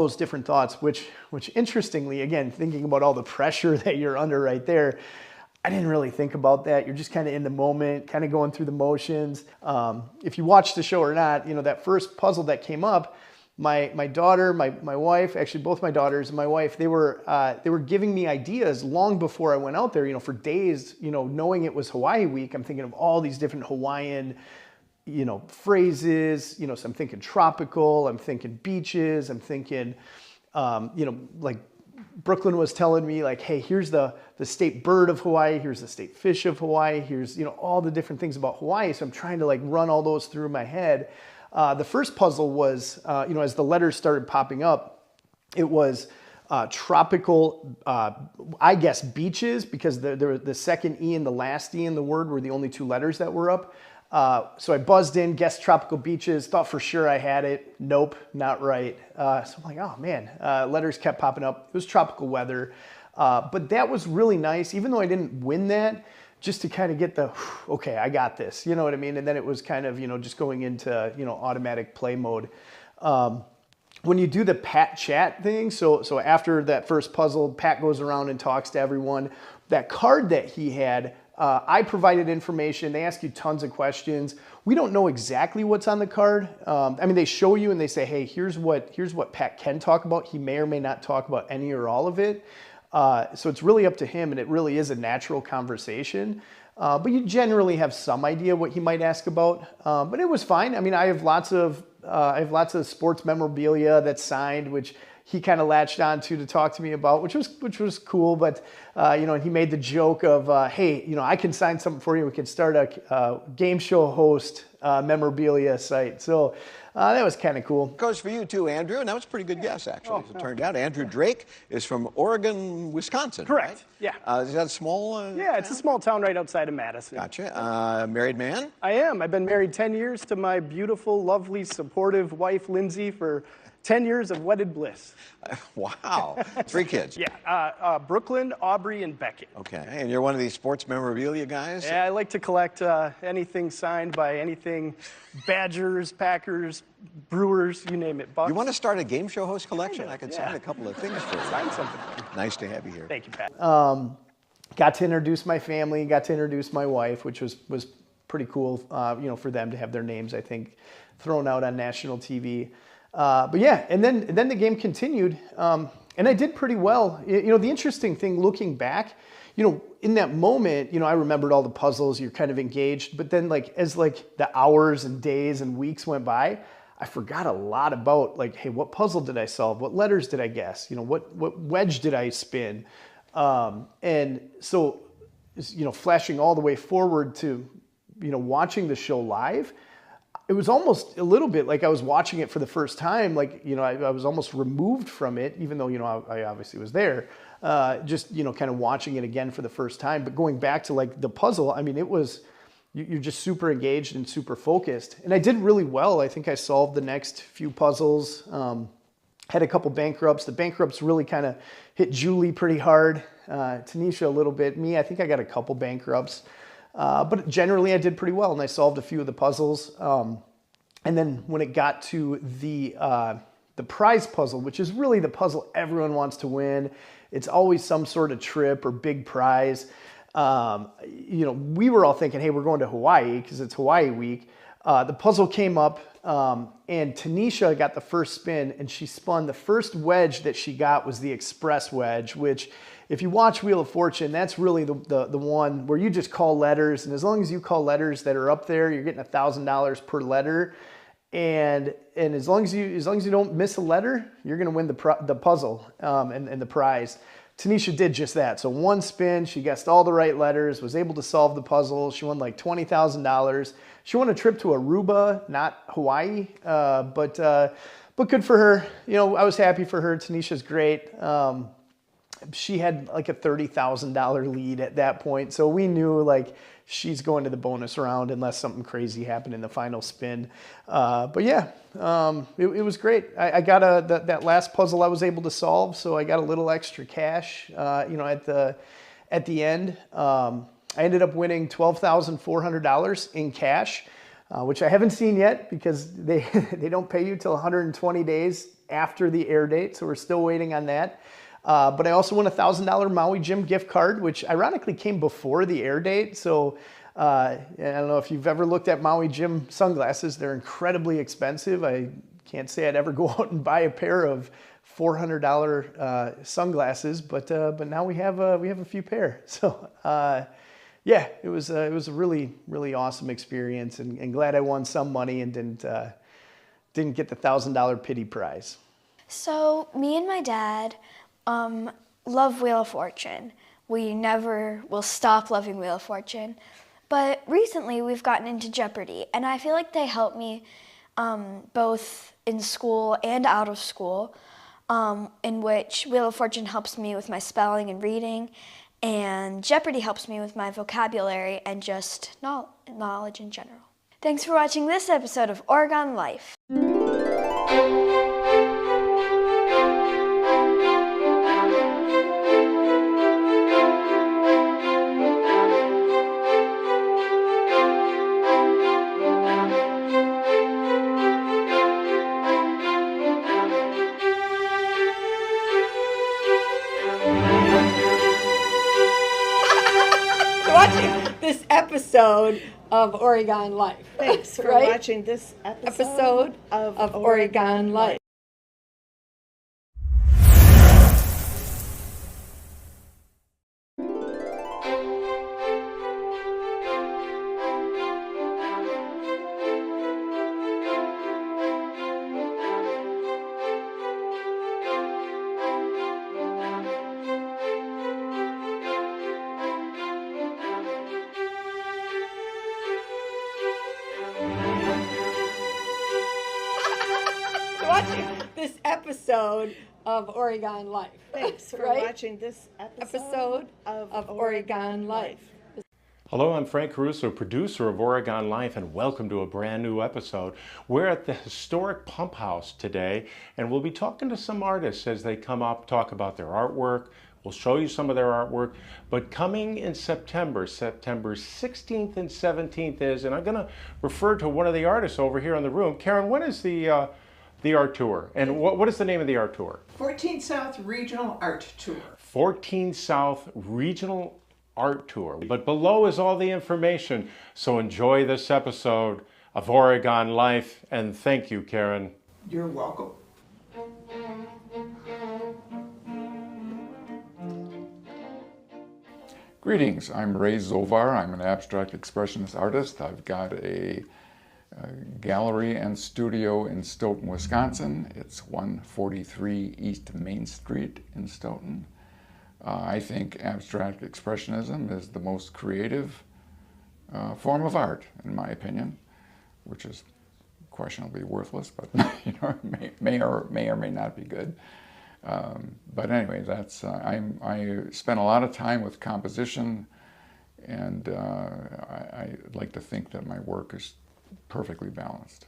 those different thoughts, which interestingly, again, thinking about all the pressure that you're under right there, I didn't really think about that. You're just kind of in the moment, kind of going through the motions. If you watch the show or not, you know, that first puzzle that came up, my daughter, my wife, actually both my daughters and my wife, they were giving me ideas long before I went out there, you know, for days, you know, knowing it was Hawaii week. I'm thinking of all these different Hawaiian, you know, phrases, you know, so I'm thinking tropical, I'm thinking beaches, I'm thinking, you know, like Brooklyn was telling me like, hey, here's the state bird of Hawaii, here's the state fish of Hawaii, here's, you know, all the different things about Hawaii. So I'm trying to like run all those through my head. The first puzzle was, you know, as the letters started popping up, it was tropical, I guess, beaches, because the second E and the last E in the word were the only two letters that were up. So I buzzed in, guessed tropical beaches, thought for sure I had it. Nope, not right. So I'm like, oh man, letters kept popping up. It was tropical weather. But that was really nice, even though I didn't win that, just to kind of get the, okay, I got this, you know what I mean? And then it was kind of, you know, just going into, you know, automatic play mode. When you do the Pat chat thing, so after that first puzzle, Pat goes around and talks to everyone. That card that he had, I provided information. They ask you tons of questions. We don't know exactly what's on the card. I mean, they show you and they say, hey, here's what Pat can talk about. He may or may not talk about any or all of it. So it's really up to him, and it really is a natural conversation. But you generally have some idea what he might ask about. But it was fine. I mean, I have lots of sports memorabilia that's signed, which he kind of latched on to talk to me about, which was cool. But you know, he made the joke of, hey, you know, I can sign something for you. We can start a game show host memorabilia site. So that was kind of cool. Goes for you too, Andrew, and that was a pretty good guess, actually, as it turned out. Andrew Drake is from Oregon, Wisconsin, Correct, right? yeah. Is that a small Yeah, it's a small town right outside of Madison. Gotcha. Married man? I am. I've been married 10 years to my beautiful, lovely, supportive wife, Lindsay, for 10 years of wedded bliss. Wow. 3 kids. Yeah, Brooklyn, Aubrey, and Beckett. Okay, and you're one of these sports memorabilia guys? Yeah, I like to collect anything signed by anything Badgers, Packers, Brewers, you name it. Bucks. You want to start a game show host collection? I could sign Yeah. a couple of things for you. Sign something. Nice to have you here. Thank you, Pat. Got to introduce my family, got to introduce my wife, which was pretty cool, you know, for them to have their names, I think, thrown out on national TV. But yeah, and then the game continued, and I did pretty well. You know, the interesting thing looking back, you know, in that moment, you know, I remembered all the puzzles, you're kind of engaged, but then like as like the hours and days and weeks went by, I forgot a lot about like, hey, what puzzle did I solve? What letters did I guess? You know, what wedge did I spin? And so, you know, flashing all the way forward to, you know, watching the show live, it was almost a little bit like I was watching it for the first time. Like, you know, I was almost removed from it, even though, you know, I obviously was there, just, you know, kind of watching it again for the first time. But going back to like the puzzle, I mean, it was, you're just super engaged and super focused. And I did really well. I think I solved the next few puzzles, had a couple bankrupts. The bankrupts really kind of hit Julie pretty hard, Tanisha a little bit. Me, I think I got a couple bankrupts. But generally I did pretty well, and I solved a few of the puzzles. And then when it got to the prize puzzle, which is really the puzzle everyone wants to win, it's always some sort of trip or big prize. You know, we were all thinking, hey, we're going to Hawaii because it's Hawaii week. The puzzle came up, and Tanisha got the first spin, and she spun the first wedge that she got was the express wedge, which if you watch Wheel of Fortune, that's really the one where you just call letters, and as long as you call letters that are up there, you're getting $1,000 per letter, and as long as you don't miss a letter, you're going to win the puzzle and the prize. Tanisha did just that. So one spin, she guessed all the right letters, was able to solve the puzzle. She won like $20,000. She won a trip to Aruba, not Hawaii, but good for her. You know, I was happy for her. Tanisha's great. She had like a $30,000 lead at that point. So we knew like she's going to the bonus round unless something crazy happened in the final spin. But yeah, it was great. I got that last puzzle I was able to solve. So I got a little extra cash, you know, at the end. I ended up winning $12,400 in cash, which I haven't seen yet because they don't pay you till 120 days after the air date, so we're still waiting on that. But I also won a $1,000 Maui Gym gift card, which ironically came before the air date. So I don't know if you've ever looked at Maui Gym sunglasses. They're incredibly expensive. I can't say I'd ever go out and buy a pair of $400 sunglasses, but now we have a few pair. So yeah, it was a really, really awesome experience, and glad I won some money and didn't get the $1,000 pity prize. So me and my dad love Wheel of Fortune. We never will stop loving Wheel of Fortune. But recently we've gotten into Jeopardy, and I feel like they help me both in school and out of school, in which Wheel of Fortune helps me with my spelling and reading, and Jeopardy helps me with my vocabulary and just knowledge in general. Thanks for watching this episode of Oregon Life. Watching this episode of Oregon Life. Thanks for Right? watching this Episode of Oregon Life. Watching this episode of Oregon Life. Thanks for Right? watching this Episode of Oregon Life. Hello, I'm Frank Caruso, producer of Oregon Life, and welcome to a brand new episode. We're at the historic Pump House today, and we'll be talking to some artists as they come up, talk about their artwork. We'll show you some of their artwork, but coming in September 16th and 17th is, and I'm gonna refer to one of the artists over here in the room. Karen, when is the art tour? And what is the name of the art tour? 14 South Regional Art Tour. 14 South Regional Art Tour. But below is all the information, so enjoy this episode of Oregon Life, and thank you, Karen. You're welcome. Greetings, I'm Ray Zovar. I'm an abstract expressionist artist. I've got a gallery and studio in Stoughton, Wisconsin. It's 143 East Main Street in Stoughton. I think abstract expressionism is the most creative form of art, in my opinion, which is questionably worthless, but may or may not be good. But anyway, that's I spent a lot of time with composition, and I like to think that my work is perfectly balanced.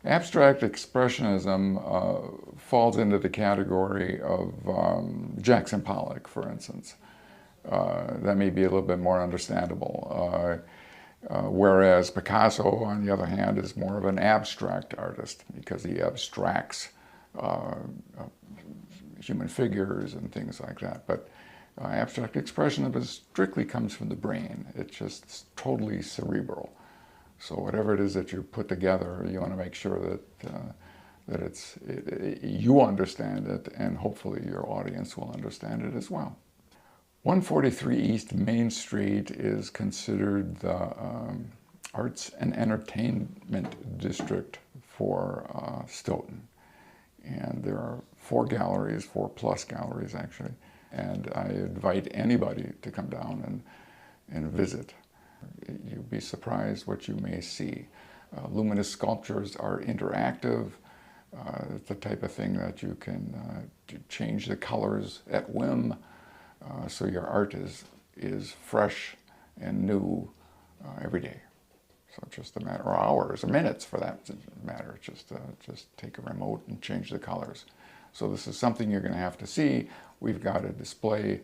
Abstract expressionism falls into the category of Jackson Pollock, for instance. That may be a little bit more understandable. Whereas Picasso, on the other hand, is more of an abstract artist because he abstracts human figures and things like that. But abstract expressionism strictly comes from the brain. It's just totally cerebral. So whatever it is that you put together, you want to make sure that you understand it, and hopefully your audience will understand it as well. 143 East Main Street is considered the arts and entertainment district for Stoughton. And there are 4 galleries, 4+ galleries actually. And I invite anybody to come down and visit. You'll be surprised what you may see. Luminous sculptures are interactive. It's the type of thing that you can change the colors at whim. So your art is fresh and new every day. So it's just a matter of hours or minutes for that matter. Just take a remote and change the colors. So this is something you're going to have to see. We've got a display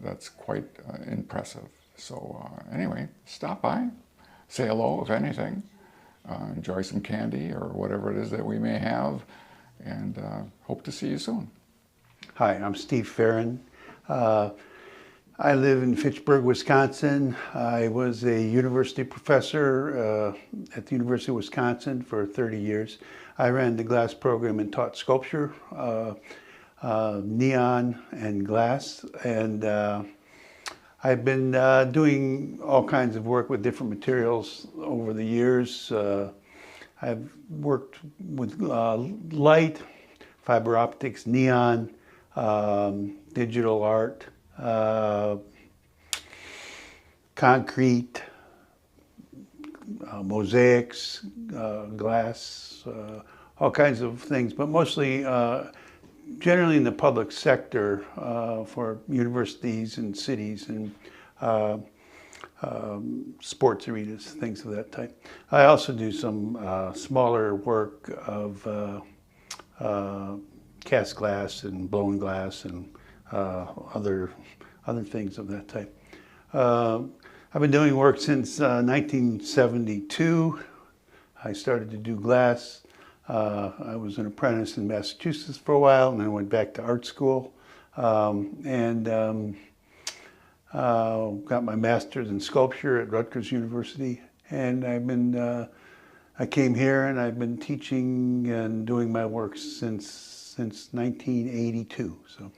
that's quite impressive. So anyway, stop by, say hello if anything, enjoy some candy or whatever it is that we may have, and hope to see you soon. Hi, I'm Steve Farron. I live in Fitchburg, Wisconsin. I was a university professor at the University of Wisconsin for 30 years. I ran the glass program and taught sculpture, neon and glass, and I've been doing all kinds of work with different materials over the years. I've worked with light, fiber optics, neon, digital art, concrete, mosaics, glass, all kinds of things, but mostly generally in the public sector for universities and cities and sports arenas, things of that type. I also do some smaller work of cast glass and blown glass and other things of that type. I've been doing work since 1972. I started to do glass. I was an apprentice in Massachusetts for a while, and then went back to art school, and got my master's in sculpture at Rutgers University. And I came here, and I've been teaching and doing my work since 1982. So.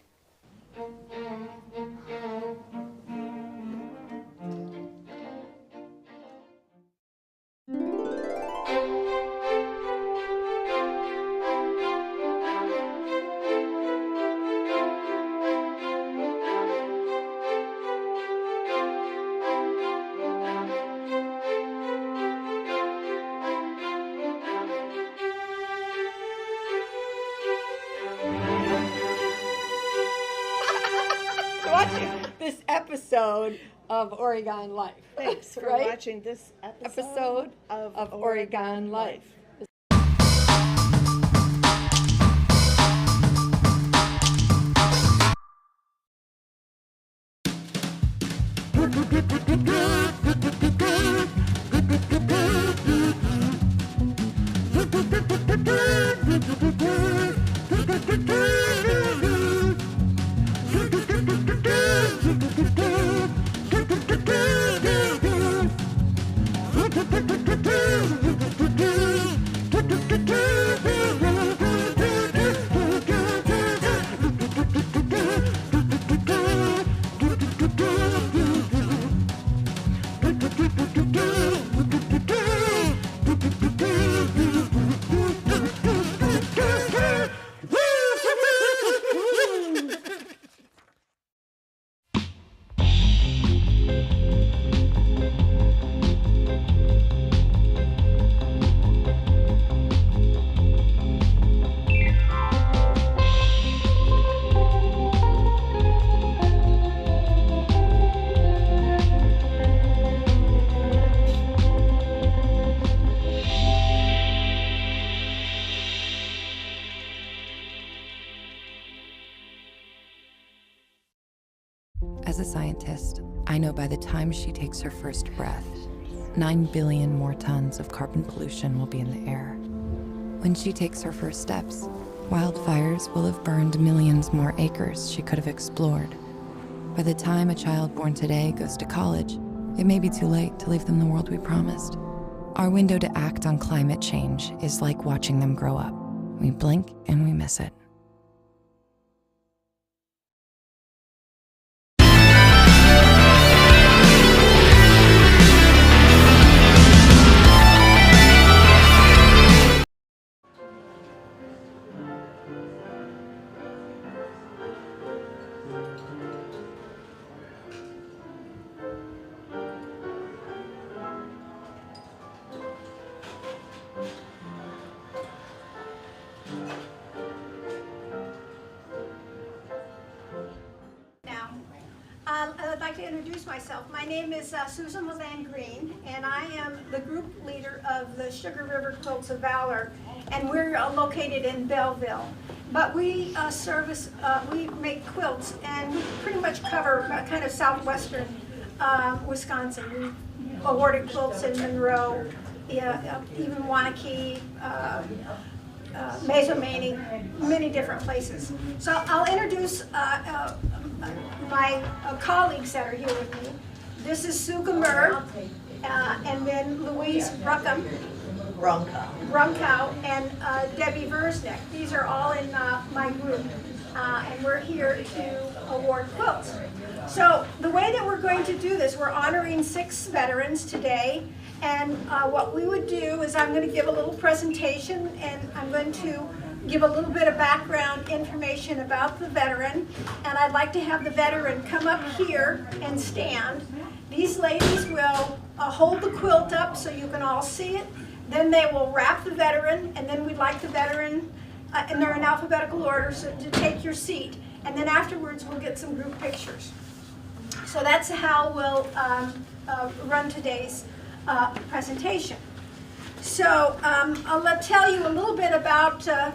Watching this episode of Oregon Life. Thanks for right? watching this episode of Oregon Life. As a scientist, I know by the time she takes her first breath, 9 billion more tons of carbon pollution will be in the air. When she takes her first steps, wildfires will have burned millions more acres she could have explored. By the time a child born today goes to college, it may be too late to leave them the world we promised. Our window to act on climate change is like watching them grow up. We blink and we miss it. I'd like to introduce myself. My name is Susan Levan Green, and I am the group leader of the Sugar River Quilts of Valor, and we're located in Belleville. But we we make quilts, and we pretty much cover kind of southwestern Wisconsin. We awarded quilts in Monroe, even Waunakee, Mazomanie, many different places. So I'll introduce my colleagues that are here with me. This is Sue Gamur, and then Louise Brunkow, and Debbie Versnick. These are all in my group, and we're here to award quilts. So the way that we're going to do this, we're honoring 6 veterans today, and what we would do is I'm going to give a little presentation, and I'm going to give a little bit of background information about the veteran, and I'd like to have the veteran come up here and stand. These ladies will hold the quilt up so you can all see it. Then they will wrap the veteran, and then we'd like the veteran, and they're in alphabetical order, so to take your seat. And then afterwards we'll get some group pictures. So that's how we'll run today's presentation. So I'll tell you a little bit about the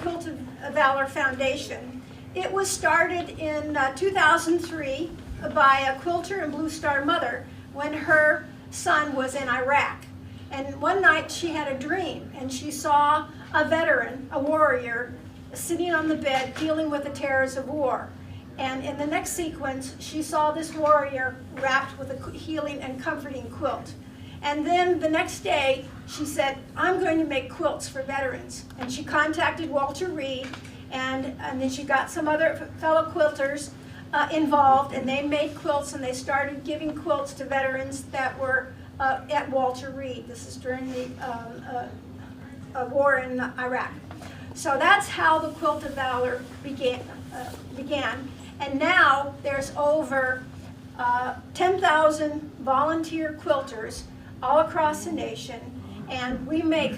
Quilt of Valor Foundation. It was started in 2003 by a quilter and Blue Star mother when her son was in Iraq. And one night she had a dream, and she saw a veteran, a warrior, sitting on the bed dealing with the terrors of war. And in the next sequence, she saw this warrior wrapped with a healing and comforting quilt. And then the next day, she said, I'm going to make quilts for veterans. And she contacted Walter Reed, and then she got some other fellow quilters involved, and they made quilts, and they started giving quilts to veterans that were at Walter Reed. This is during the war in Iraq. So that's how the Quilt of Valor began. And now there's over 10,000 volunteer quilters all across the nation, and we make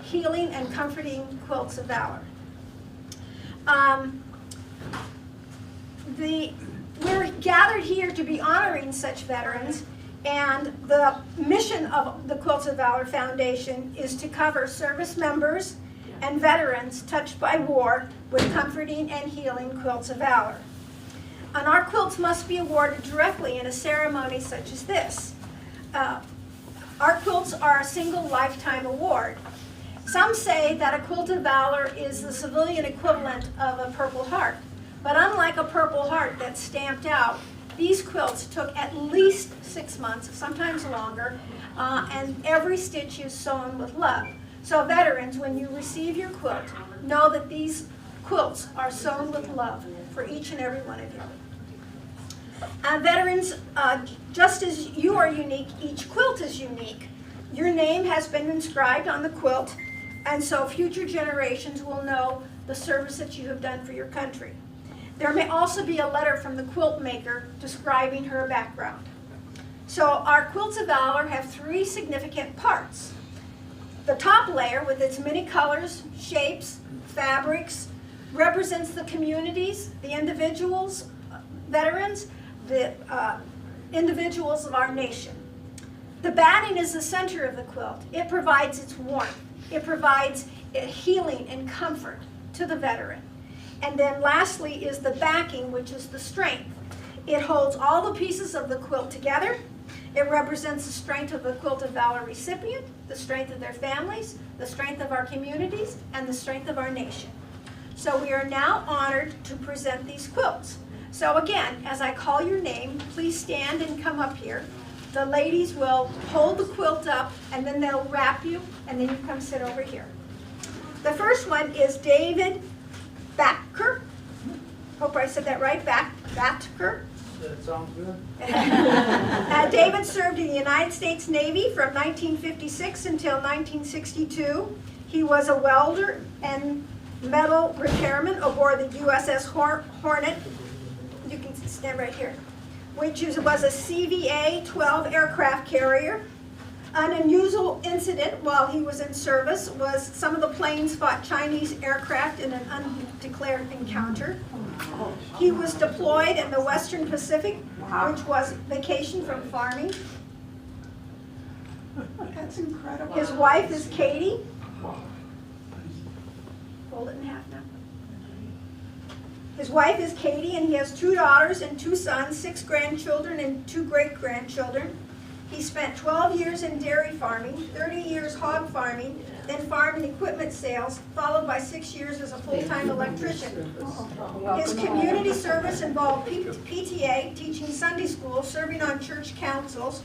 healing and comforting quilts of valor. We're gathered here to be honoring such veterans, and the mission of the Quilts of Valor Foundation is to cover service members and veterans touched by war with comforting and healing quilts of valor. And our quilts must be awarded directly in a ceremony such as this. Our quilts are a single lifetime award. Some say that a Quilt of Valor is the civilian equivalent of a Purple Heart. But unlike a Purple Heart that's stamped out, these quilts took at least 6 months, sometimes longer, and every stitch is sewn with love. So veterans, when you receive your quilt, know that these quilts are sewn with love for each and every one of you. Veterans, just as you are unique, each quilt is unique. Your name has been inscribed on the quilt, and so future generations will know the service that you have done for your country. There may also be a letter from the quilt maker describing her background. So our Quilts of Valor have 3 significant parts. The top layer, with its many colors, shapes, fabrics, represents the communities, the individuals, veterans, the individuals of our nation. The batting is the center of the quilt. It provides its warmth. It provides healing and comfort to the veteran. And then lastly is the backing, which is the strength. It holds all the pieces of the quilt together. It represents the strength of the Quilt of Valor recipient, the strength of their families, the strength of our communities, and the strength of our nation. So we are now honored to present these quilts. So again, as I call your name, please stand and come up here. The ladies will hold the quilt up, and then they'll wrap you, and then you come sit over here. The first one is David Batker. Hope I said that right, Batker. That sounds good. David served in the United States Navy from 1956 until 1962. He was a welder and metal repairman aboard the USS Hornet. You can stand right here, which was a CVA-12 aircraft carrier. An unusual incident while he was in service was some of the planes fought Chinese aircraft in an undeclared encounter. He was deployed in the Western Pacific, which was vacation from farming. That's incredible. His wife is Katie. Fold it in half now. His wife is Katie, and he has 2 daughters and 2 sons, 6 grandchildren, and 2 great-grandchildren. He spent 12 years in dairy farming, 30 years hog farming, then farm and equipment sales, followed by 6 years as a full-time electrician. His community service involved PTA, teaching Sunday school, serving on church councils,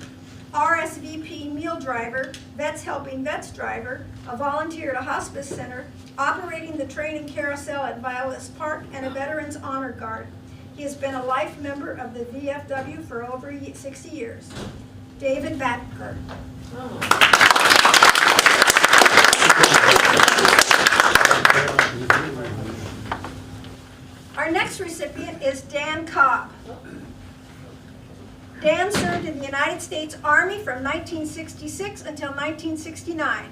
RSVP meal driver, Vets Helping Vets driver, a volunteer at a hospice center, operating the training carousel at Violas Park, and a Veterans Honor Guard. He has been a life member of the VFW for over 60 years. David Batker. Our next recipient is Dan Cobb. Dan served in the United States Army from 1966 until 1969.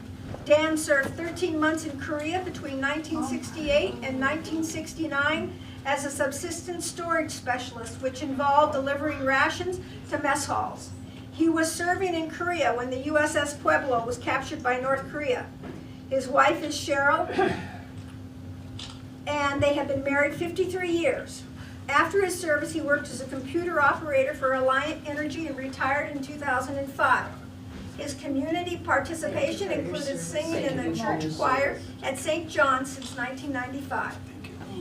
Dan served 13 months in Korea between 1968 and 1969 as a subsistence storage specialist, which involved delivering rations to mess halls. He was serving in Korea when the USS Pueblo was captured by North Korea. His wife is Cheryl, and they have been married 53 years. After his service, he worked as a computer operator for Alliant Energy and retired in 2005. His community participation included singing in the church choir at St. John's since 1995.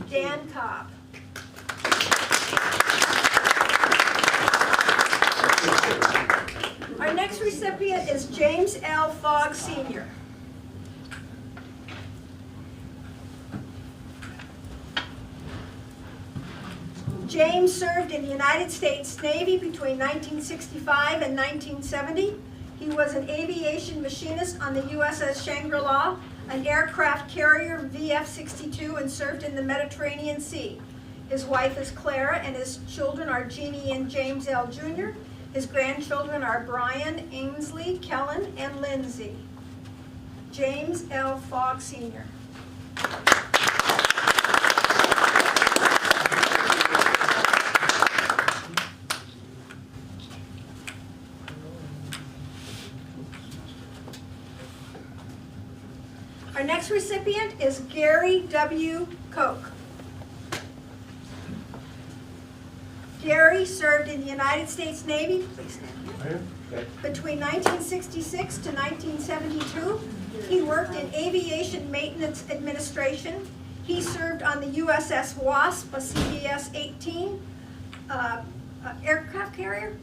Dan Cobb. Our next recipient is James L. Fogg, Sr. James served in the United States Navy between 1965 and 1970. He was an aviation machinist on the USS Shangri-La, an aircraft carrier VF-62, and served in the Mediterranean Sea. His wife is Clara, and his children are Jeannie and James L. Jr. His grandchildren are Brian, Ainsley, Kellen, and Lindsay. James L. Fogg, Sr. Our next recipient is Gary W. Koch. Gary served in the United States Navy, please stand here, between 1966 to 1972. He worked in aviation maintenance administration. He served on the USS Wasp, a CVS-18 aircraft carrier,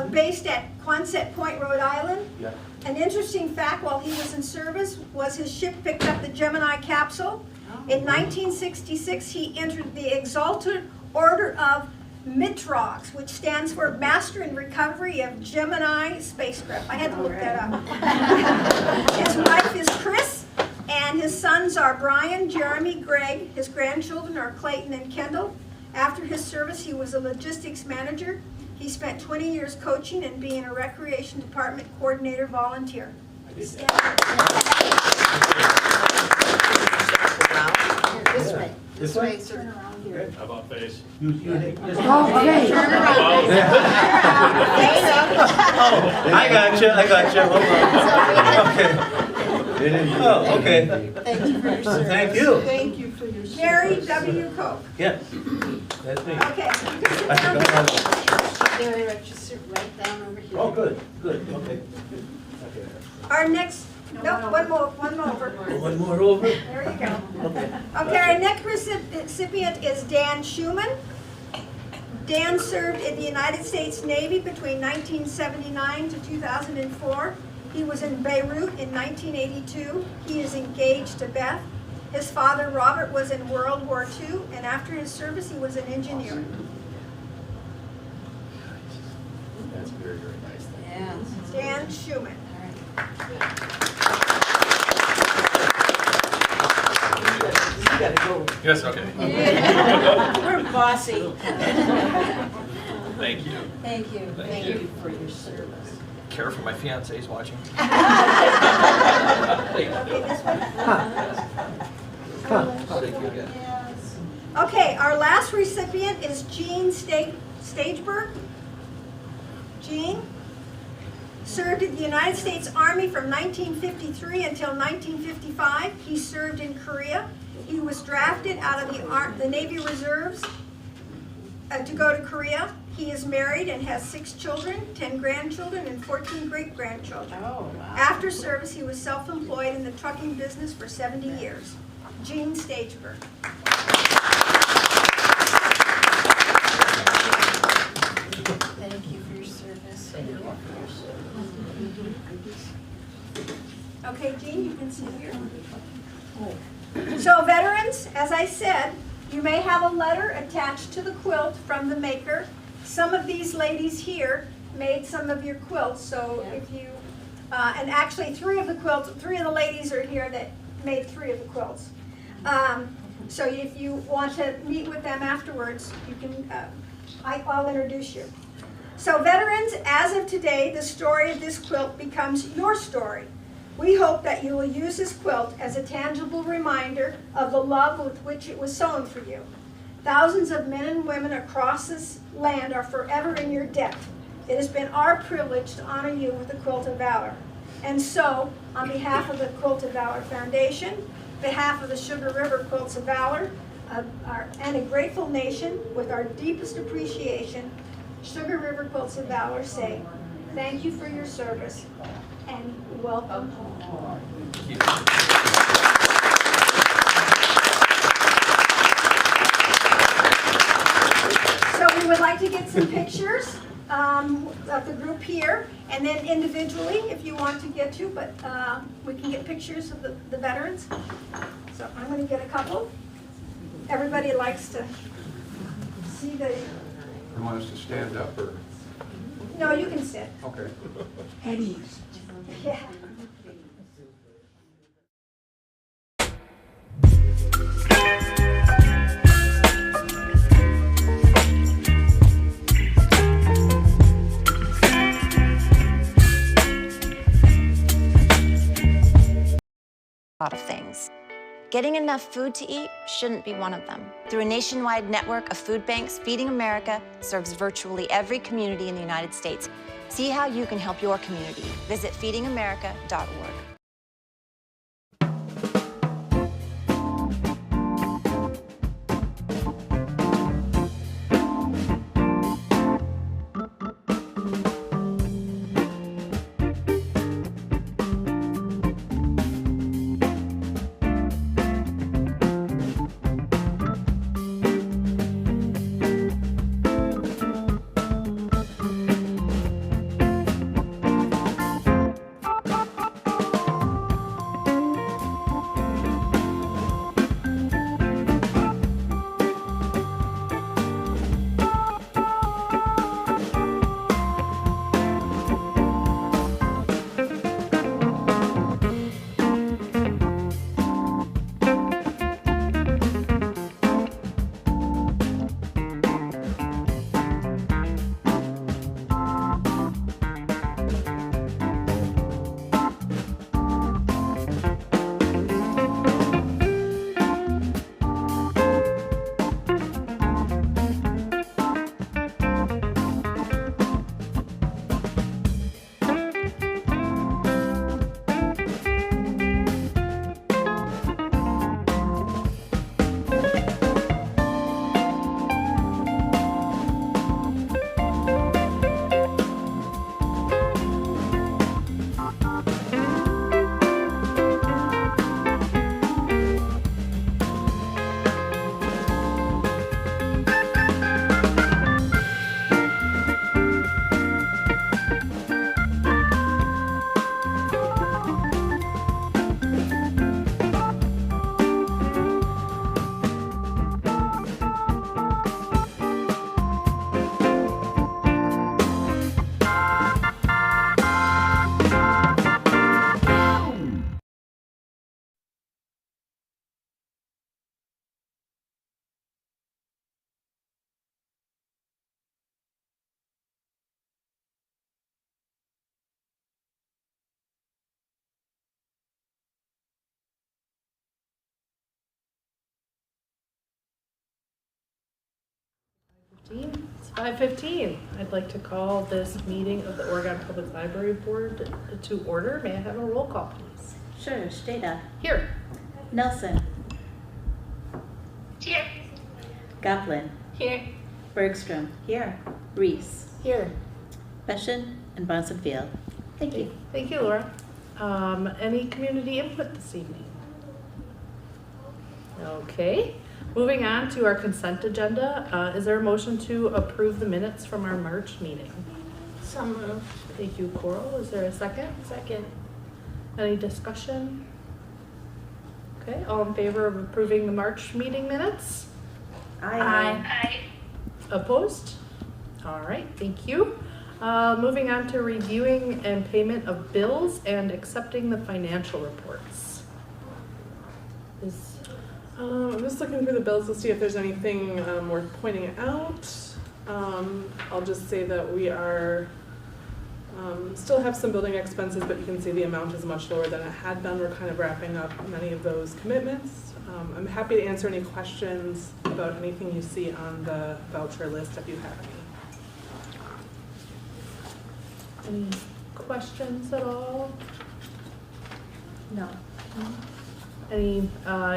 based at Quonset Point, Rhode Island. Yeah. An interesting fact while he was in service was his ship picked up the Gemini capsule. In 1966, he entered the Exalted Order of MITROGS, which stands for Master in Recovery of Gemini Spacecraft. I had to look that up. His wife is Chris, and his sons are Brian, Jeremy, Greg. His grandchildren are Clayton and Kendall. After his service, he was a logistics manager. He spent 20 years coaching and being a recreation department coordinator volunteer. This way. This way, sir. How about face? I gotcha. Hold on. Okay. Thank you for your service. Thank you. Thank you for your service. Gary W. Koch. Yeah. That's me. Okay. You can sit down. Gary, just sit right down over here. Oh, good. Okay. Our next, one more over. One more over. There you go. Okay. Okay, our next recipient is Dan Schumann. Dan served in the United States Navy between 1979 to 2004. He was in Beirut in 1982. He is engaged to Beth. His father, Robert, was in World War II, and after his service, he was an engineer. That's very, very nice. Yeah. Dan Schumann. You gotta go. Yes, okay. We're bossy. Thank you. Thank you. Thank you you. for your service. Care for my fiance's watching. Okay, our last recipient is Gene Stageberg. Gene served in the United States Army from 1953 until 1955. He served in Korea. He was drafted out of the Navy Reserves to go to Korea. He is married and has 6 children, 10 grandchildren, and 14 great-grandchildren. Oh, wow. After service, he was self-employed in the trucking business for 70 years. Gene Stageberg. Thank you for your service. Okay, Gene, you can sit here. So veterans, as I said, you may have a letter attached to the quilt from the maker. Some of these ladies here made some of your quilts, so if you, and actually 3 of the ladies are here that made 3 of the quilts. So if you want to meet with them afterwards, you can, I'll introduce you. So veterans, as of today, the story of this quilt becomes your story. We hope that you will use this quilt as a tangible reminder of the love with which it was sewn for you. Thousands of men and women across this land are forever in your debt. It has been our privilege to honor you with the Quilt of Valor. And so, on behalf of the Quilt of Valor Foundation, behalf of the Sugar River Quilts of Valor, and a grateful nation, with our deepest appreciation, Sugar River Quilts of Valor say, thank you for your service and welcome home. So we would like to get some pictures of the group here, and then individually if you want to get to, but we can get pictures of the veterans. So I'm going to get a couple. Everybody likes to see the... You want us to stand up or? No, you can sit. Okay. At ease. Yeah. A lot of things. Getting enough food to eat shouldn't be one of them. Through a nationwide network of food banks, Feeding America serves virtually every community in the United States. See how you can help your community. Visit feedingamerica.org. It's 5:15. I'd like to call this meeting of the Oregon Public Library Board to order. May I have a roll call, please? Sure. Stata. Here. Nelson. Here. Goplin. Here. Bergstrom. Here. Reese. Here. Beshin and Bronson Field. Thank you. Thank you, Laura. Any community input this evening? Okay. Moving on to our consent agenda. Is there a motion to approve the minutes from our March meeting? So moved. Thank you, Coral. Is there a second? Second. Any discussion? Okay, all in favor of approving the March meeting minutes? Aye. Opposed? All right, thank you. Moving on to reviewing and payment of bills and accepting the financial reports. I'm just looking through the bills to see if there's anything worth pointing out. I'll just say that we are still have some building expenses, but you can see the amount is much lower than it had been. We're kind of wrapping up many of those commitments. I'm happy to answer any questions about anything you see on the voucher list if you have any. Any questions at all? No. Any,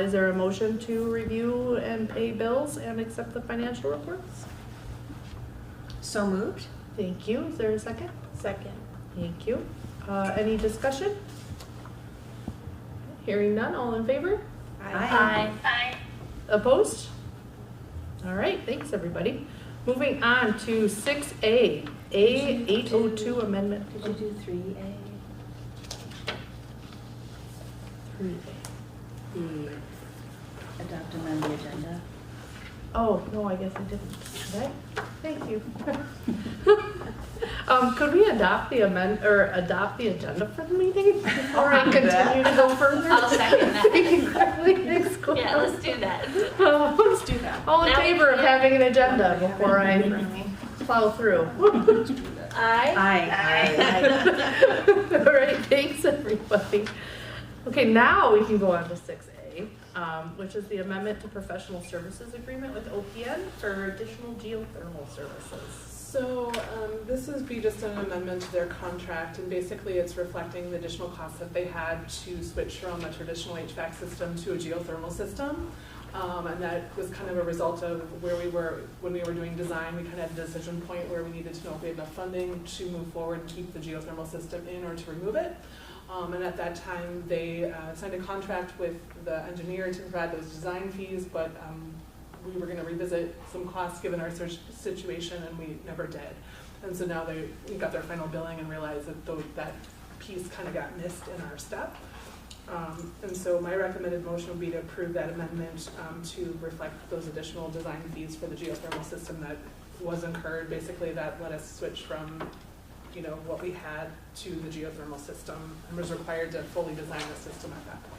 is there a motion to review and pay bills and accept the financial reports? So moved. Thank you. Is there a second? Second. Thank you. Any discussion? Hearing none, all in favor? Aye. Opposed? All right, thanks everybody. Moving on to 6A, A802 amendment. Did you do 3A? 3A. The adopt amend the agenda. Oh, no, I guess I didn't. Did I? Thank you. Could we adopt the adopt the agenda for the meeting before I continue to go further? I'll second that. Yeah, let's do that. Let's do that. All in favor of having an agenda before I plow through? Aye. All right, thanks everybody. Okay, now we can go on to 6A, which is the amendment to professional services agreement with OPN for additional geothermal services. So this would be just an amendment to their contract, and basically it's reflecting the additional costs that they had to switch from a traditional HVAC system to a geothermal system. And that was kind of a result of where we were when we were doing design. We kind of had a decision point where we needed to know if we had enough funding to move forward and keep the geothermal system in or to remove it. And at that time, they signed a contract with the engineer to provide those design fees, but we were going to revisit some costs given our situation, and we never did. And so now we got their final billing and realized that that piece kind of got missed in our step. And so my recommended motion would be to approve that amendment to reflect those additional design fees for the geothermal system that was incurred. Basically, that let us switch from what we had to the geothermal system and was required to fully design the system at that point.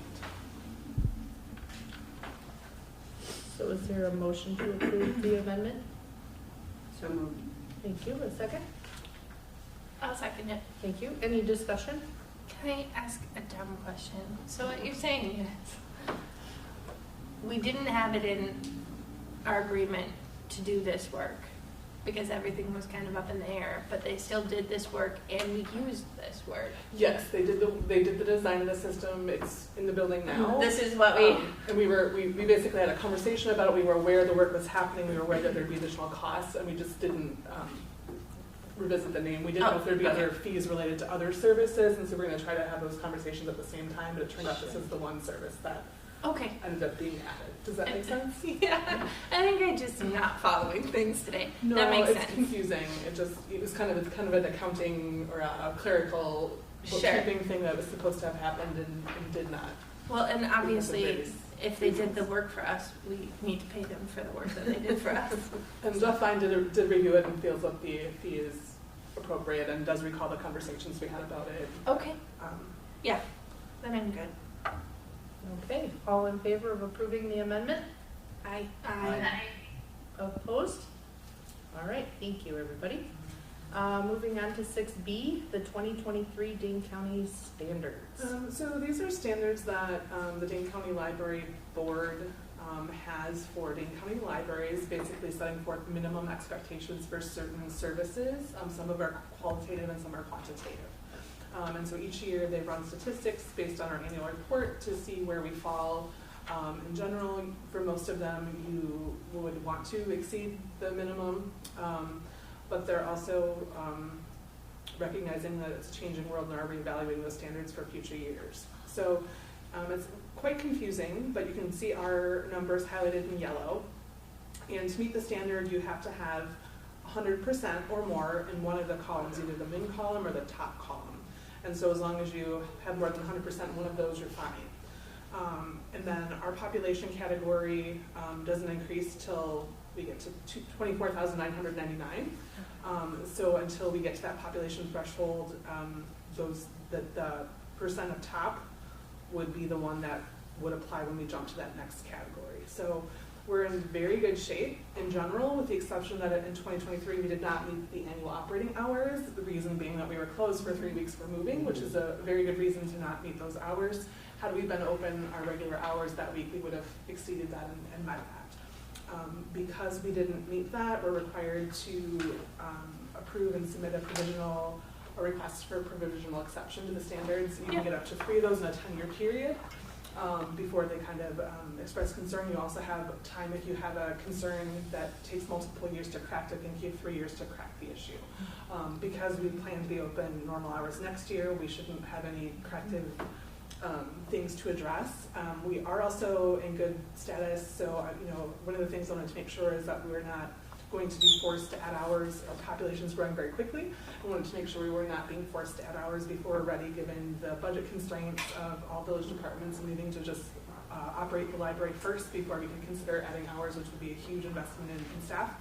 So is there a motion to approve the amendment? So moved. Thank you. A second? I'll second it. Thank you. Any discussion? Can I ask a dumb question? So what you're saying is, we didn't have it in our agreement to do this work because everything was kind of up in the air, but they still did this work and we used this work. Yes, they did the design of the system. It's in the building now. This is what we and we basically had a conversation about it. We were aware the work was happening. We were aware that there'd be additional costs, and we just didn't revisit the name. We didn't know if there'd be other fees related to other services, and so we're going to try to have those conversations at the same time. But it turned out this is the one service that ended up being added. Does that make sense? Yeah, I think I just am not following things today. No, that makes it's sense. confusing. It was kind of an accounting or a clerical bookkeeping thing that was supposed to have happened and did not. Well, and obviously, if they did the work for us, we need to pay them for the work that they did for us. And Jeff Fine did review it and feels that the fee is appropriate and does recall the conversations we had about it. Okay. Yeah, then I'm good. Okay. All in favor of approving the amendment? Aye. Opposed? All right. Thank you, everybody. Moving on to 6B, the 2023 Dane County standards. So these are standards that the Dane County Library Board has for Dane County libraries, basically setting forth minimum expectations for certain services. Some of are qualitative and some are quantitative. And so each year they run statistics based on our annual report to see where we fall In general, for most of them, you would want to exceed the minimum, but they're also recognizing that it's a changing world and are reevaluating those standards for future years. So it's quite confusing, but you can see our numbers highlighted in yellow. And to meet the standard, you have to have 100% or more in one of the columns, either the min column or the top column. And so as long as you have more than 100% in one of those, you're fine. And then our population category doesn't increase till we get to 24,999. So until we get to that population threshold, the percent of top would be the one that would apply when we jump to that next category. So we're in very good shape in general, with the exception that in 2023 we did not meet the annual operating hours, the reason being that we were closed for 3 weeks for moving, which is a very good reason to not meet those hours. Had we been open our regular hours that week, we would have exceeded that and met that. Because we didn't meet that, we're required to approve and submit a request for provisional exception to the standards. You can get up to 3 of those in a 10-year period. Before they kind of express concern. You also have time if you have a concern that takes multiple years to crack. It can give 3 years to crack the issue. Because we plan to be open normal hours next year, we shouldn't have any corrective things to address. We are also in good status, so one of the things I wanted to make sure is that we were not going to be forced to add hours. Our population is growing very quickly. I wanted to make sure we were not being forced to add hours before we're ready, given the budget constraints of all village departments and needing to just operate the library first before we can consider adding hours, which would be a huge investment in staff.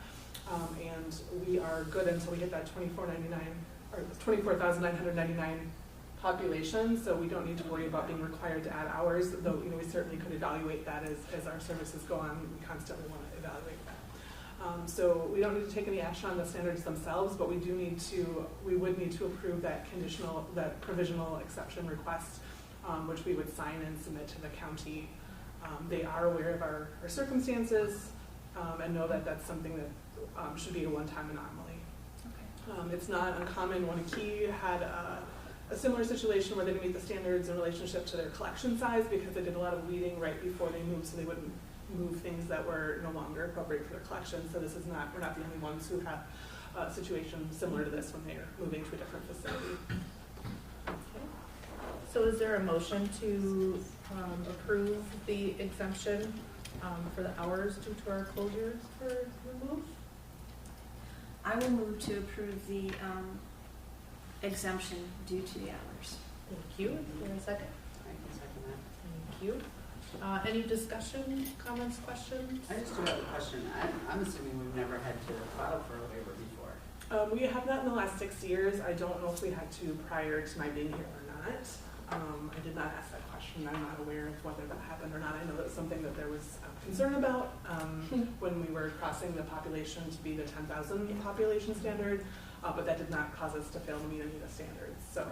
And we are good until we hit that 24,999 population, so we don't need to worry about being required to add hours, though we certainly could evaluate that as our services go on. We constantly want to evaluate that. So we don't need to take any action on the standards themselves, but we would need to approve that provisional exception request, which we would sign and submit to the county. They are aware of our circumstances and know that that's something that should be a one-time anomaly. Okay. It's not uncommon. One Key had a similar situation where they didn't meet the standards in relationship to their collection size because they did a lot of weeding right before they moved, so they wouldn't move things that were no longer appropriate for their collection. So we're not the only ones who have a situation similar to this when they're moving to a different facility. Okay. So is there a motion to approve the exemption for the hours due to our closures for remove? I will move to approve the exemption due to the hours. Thank you. Is there a second? I can second that. Thank you. Any discussion, comments, questions? I just do have a question. I'm assuming we've never had to file for a waiver before. We have that in the last 6 years. I don't know if we had to prior to my being here or not. I did not ask that question. I'm not aware of whether that happened or not. I know that's something that there was concern about when we were crossing the population to be the 10,000 population standard, but that did not cause us to fail to meet any of the standards. So,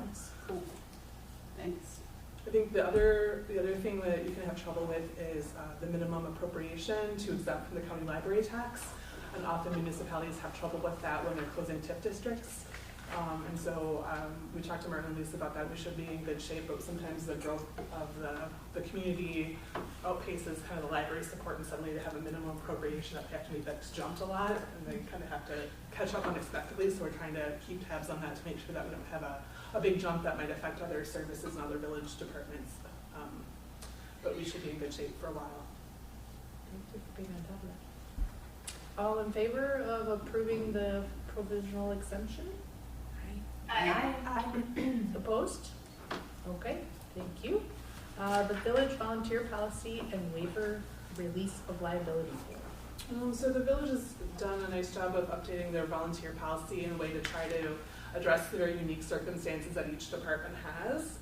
cool. Thanks. I think the other thing that you can have trouble with is the minimum appropriation to exempt from the county library tax, and often municipalities have trouble with that when they're closing TIF districts. And so we talked to Martin and Lisa about that. We should be in good shape, but sometimes the growth of the community outpaces kind of the library support, and suddenly they have a minimum appropriation that they have to meet that's jumped a lot, and they kind of have to catch up unexpectedly. So we're trying to keep tabs on that to make sure that we don't have a big jump that might affect other services and other village departments. But we should be in good shape for a while. Thank you for being on top of that. All in favor of approving the provisional exemption? Aye. Opposed? Okay, thank you. The village volunteer policy and waiver release of liability form. So the village has done a nice job of updating their volunteer policy in a way to try to address the very unique circumstances that each department has,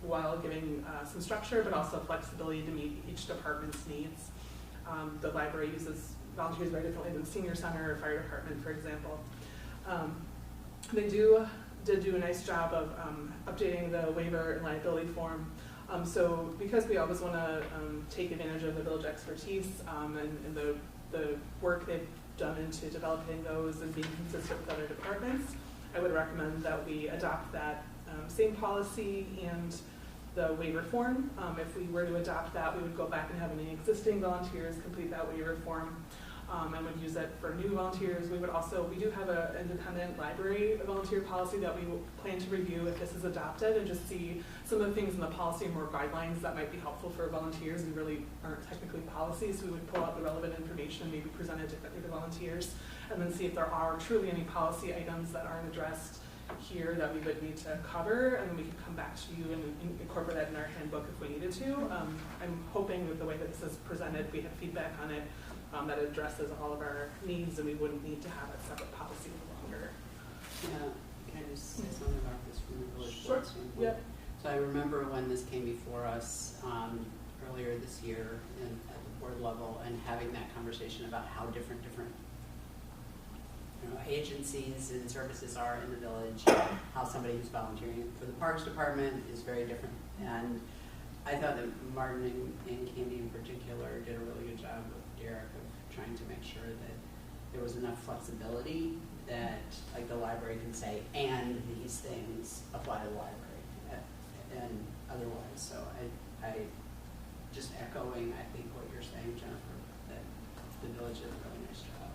while giving some structure but also flexibility to meet each department's needs. The library uses volunteers very differently than senior center or fire department, for example. They did do a nice job of updating the waiver and liability form. So because we always want to take advantage of the village expertise and the work they've done into developing those and being consistent with other departments, I would recommend that we adopt that same policy and the waiver form. If we were to adopt that, we would go back and have any existing volunteers complete that waiver form. And would use it for new volunteers. We do have an independent library volunteer policy that we plan to review if this is adopted, and just see some of the things in the policy and more guidelines that might be helpful for volunteers. We really aren't technically policies, so we would pull out the relevant information, maybe present it differently to volunteers, and then see if there are truly any policy items that aren't addressed here that we would need to cover, and then we can come back to you and incorporate that in our handbook if we needed to. I'm hoping with the way that this is presented, we have feedback on it that addresses all of our needs, and we wouldn't need to have a separate policy longer. Yeah, can I just say something about this from the village Sure. board standpoint? Yep. So I remember when this came before us earlier this year at the board level, and having that conversation about how different agencies and services are in the village, how somebody who's volunteering for the Parks Department is very different. And I thought that Martin and Candy in particular did a really good job with Derek of trying to make sure that there was enough flexibility that, like, the library can say, and these things apply to the library, and otherwise. So I just echoing, I think, what you're saying, Jennifer, that the village did a really nice job.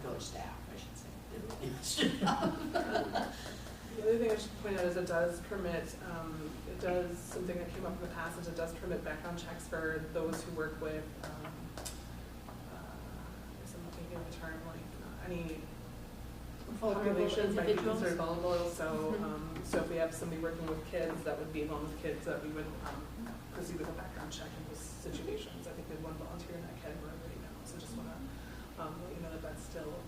Village staff, I should say, did a really nice job. The other thing I should point out is it does permit, something that came up in the past is it does permit background checks for those who work with, term, like any populations might be considered vulnerable. So, so if we have somebody working with kids that would be along with kids, that we would proceed with a background check in those situations. I think we have one volunteer in that category right now. So just want to let you know that that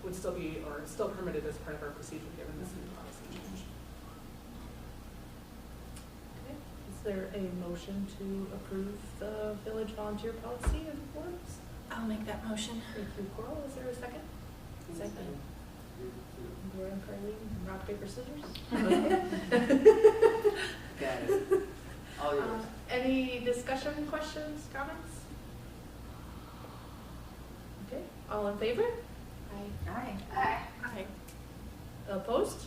would still be or still permitted as part of our procedure given this new policy change. Okay. Is there a motion to approve the village volunteer policy as boards? I'll make that motion. Thank you, Coral. Is there a second? Second. Laura and Carlene, rock, paper, scissors. Got it. All yours. Any discussion, questions, comments? Okay. All in favor? Aye. Aye. Aye. Aye. Opposed?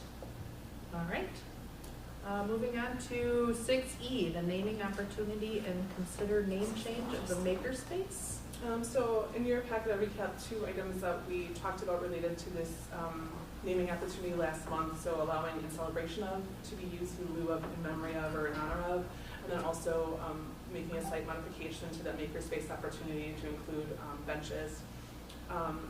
All right. Moving on to 6E, the naming opportunity and consider name change of the makerspace. So in your packet, I recapped 2 items that we talked about related to this naming opportunity last month. So allowing in celebration of to be used in lieu of, in memory of, or in honor of, and then also making a slight modification to that makerspace opportunity to include benches.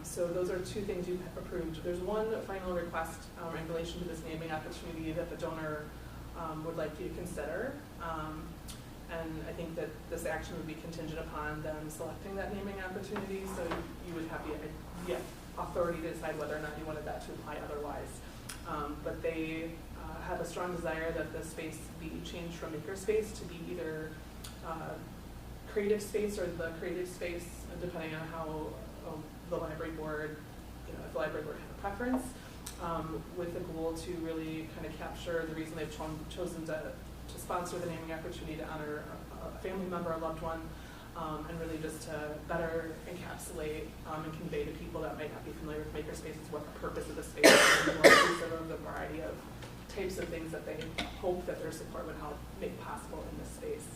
So those are 2 things you've approved. There's one final request in relation to this naming opportunity that the donor would like you to consider. And I think that this action would be contingent upon them selecting that naming opportunity, so you would have the authority to decide whether or not you wanted that to apply otherwise. But they have a strong desire that the space be changed from makerspace to be either creative space or the creative space, depending on how the library board, if the library board had a preference, with the goal to really kind of capture the reason they've chosen to sponsor the naming opportunity to honor a family member, a loved one, and really just to better encapsulate and convey to people that might not be familiar with makerspaces what the purpose of the space is, and more inclusive of the variety of types of things that they hope that their support would help make possible in this space.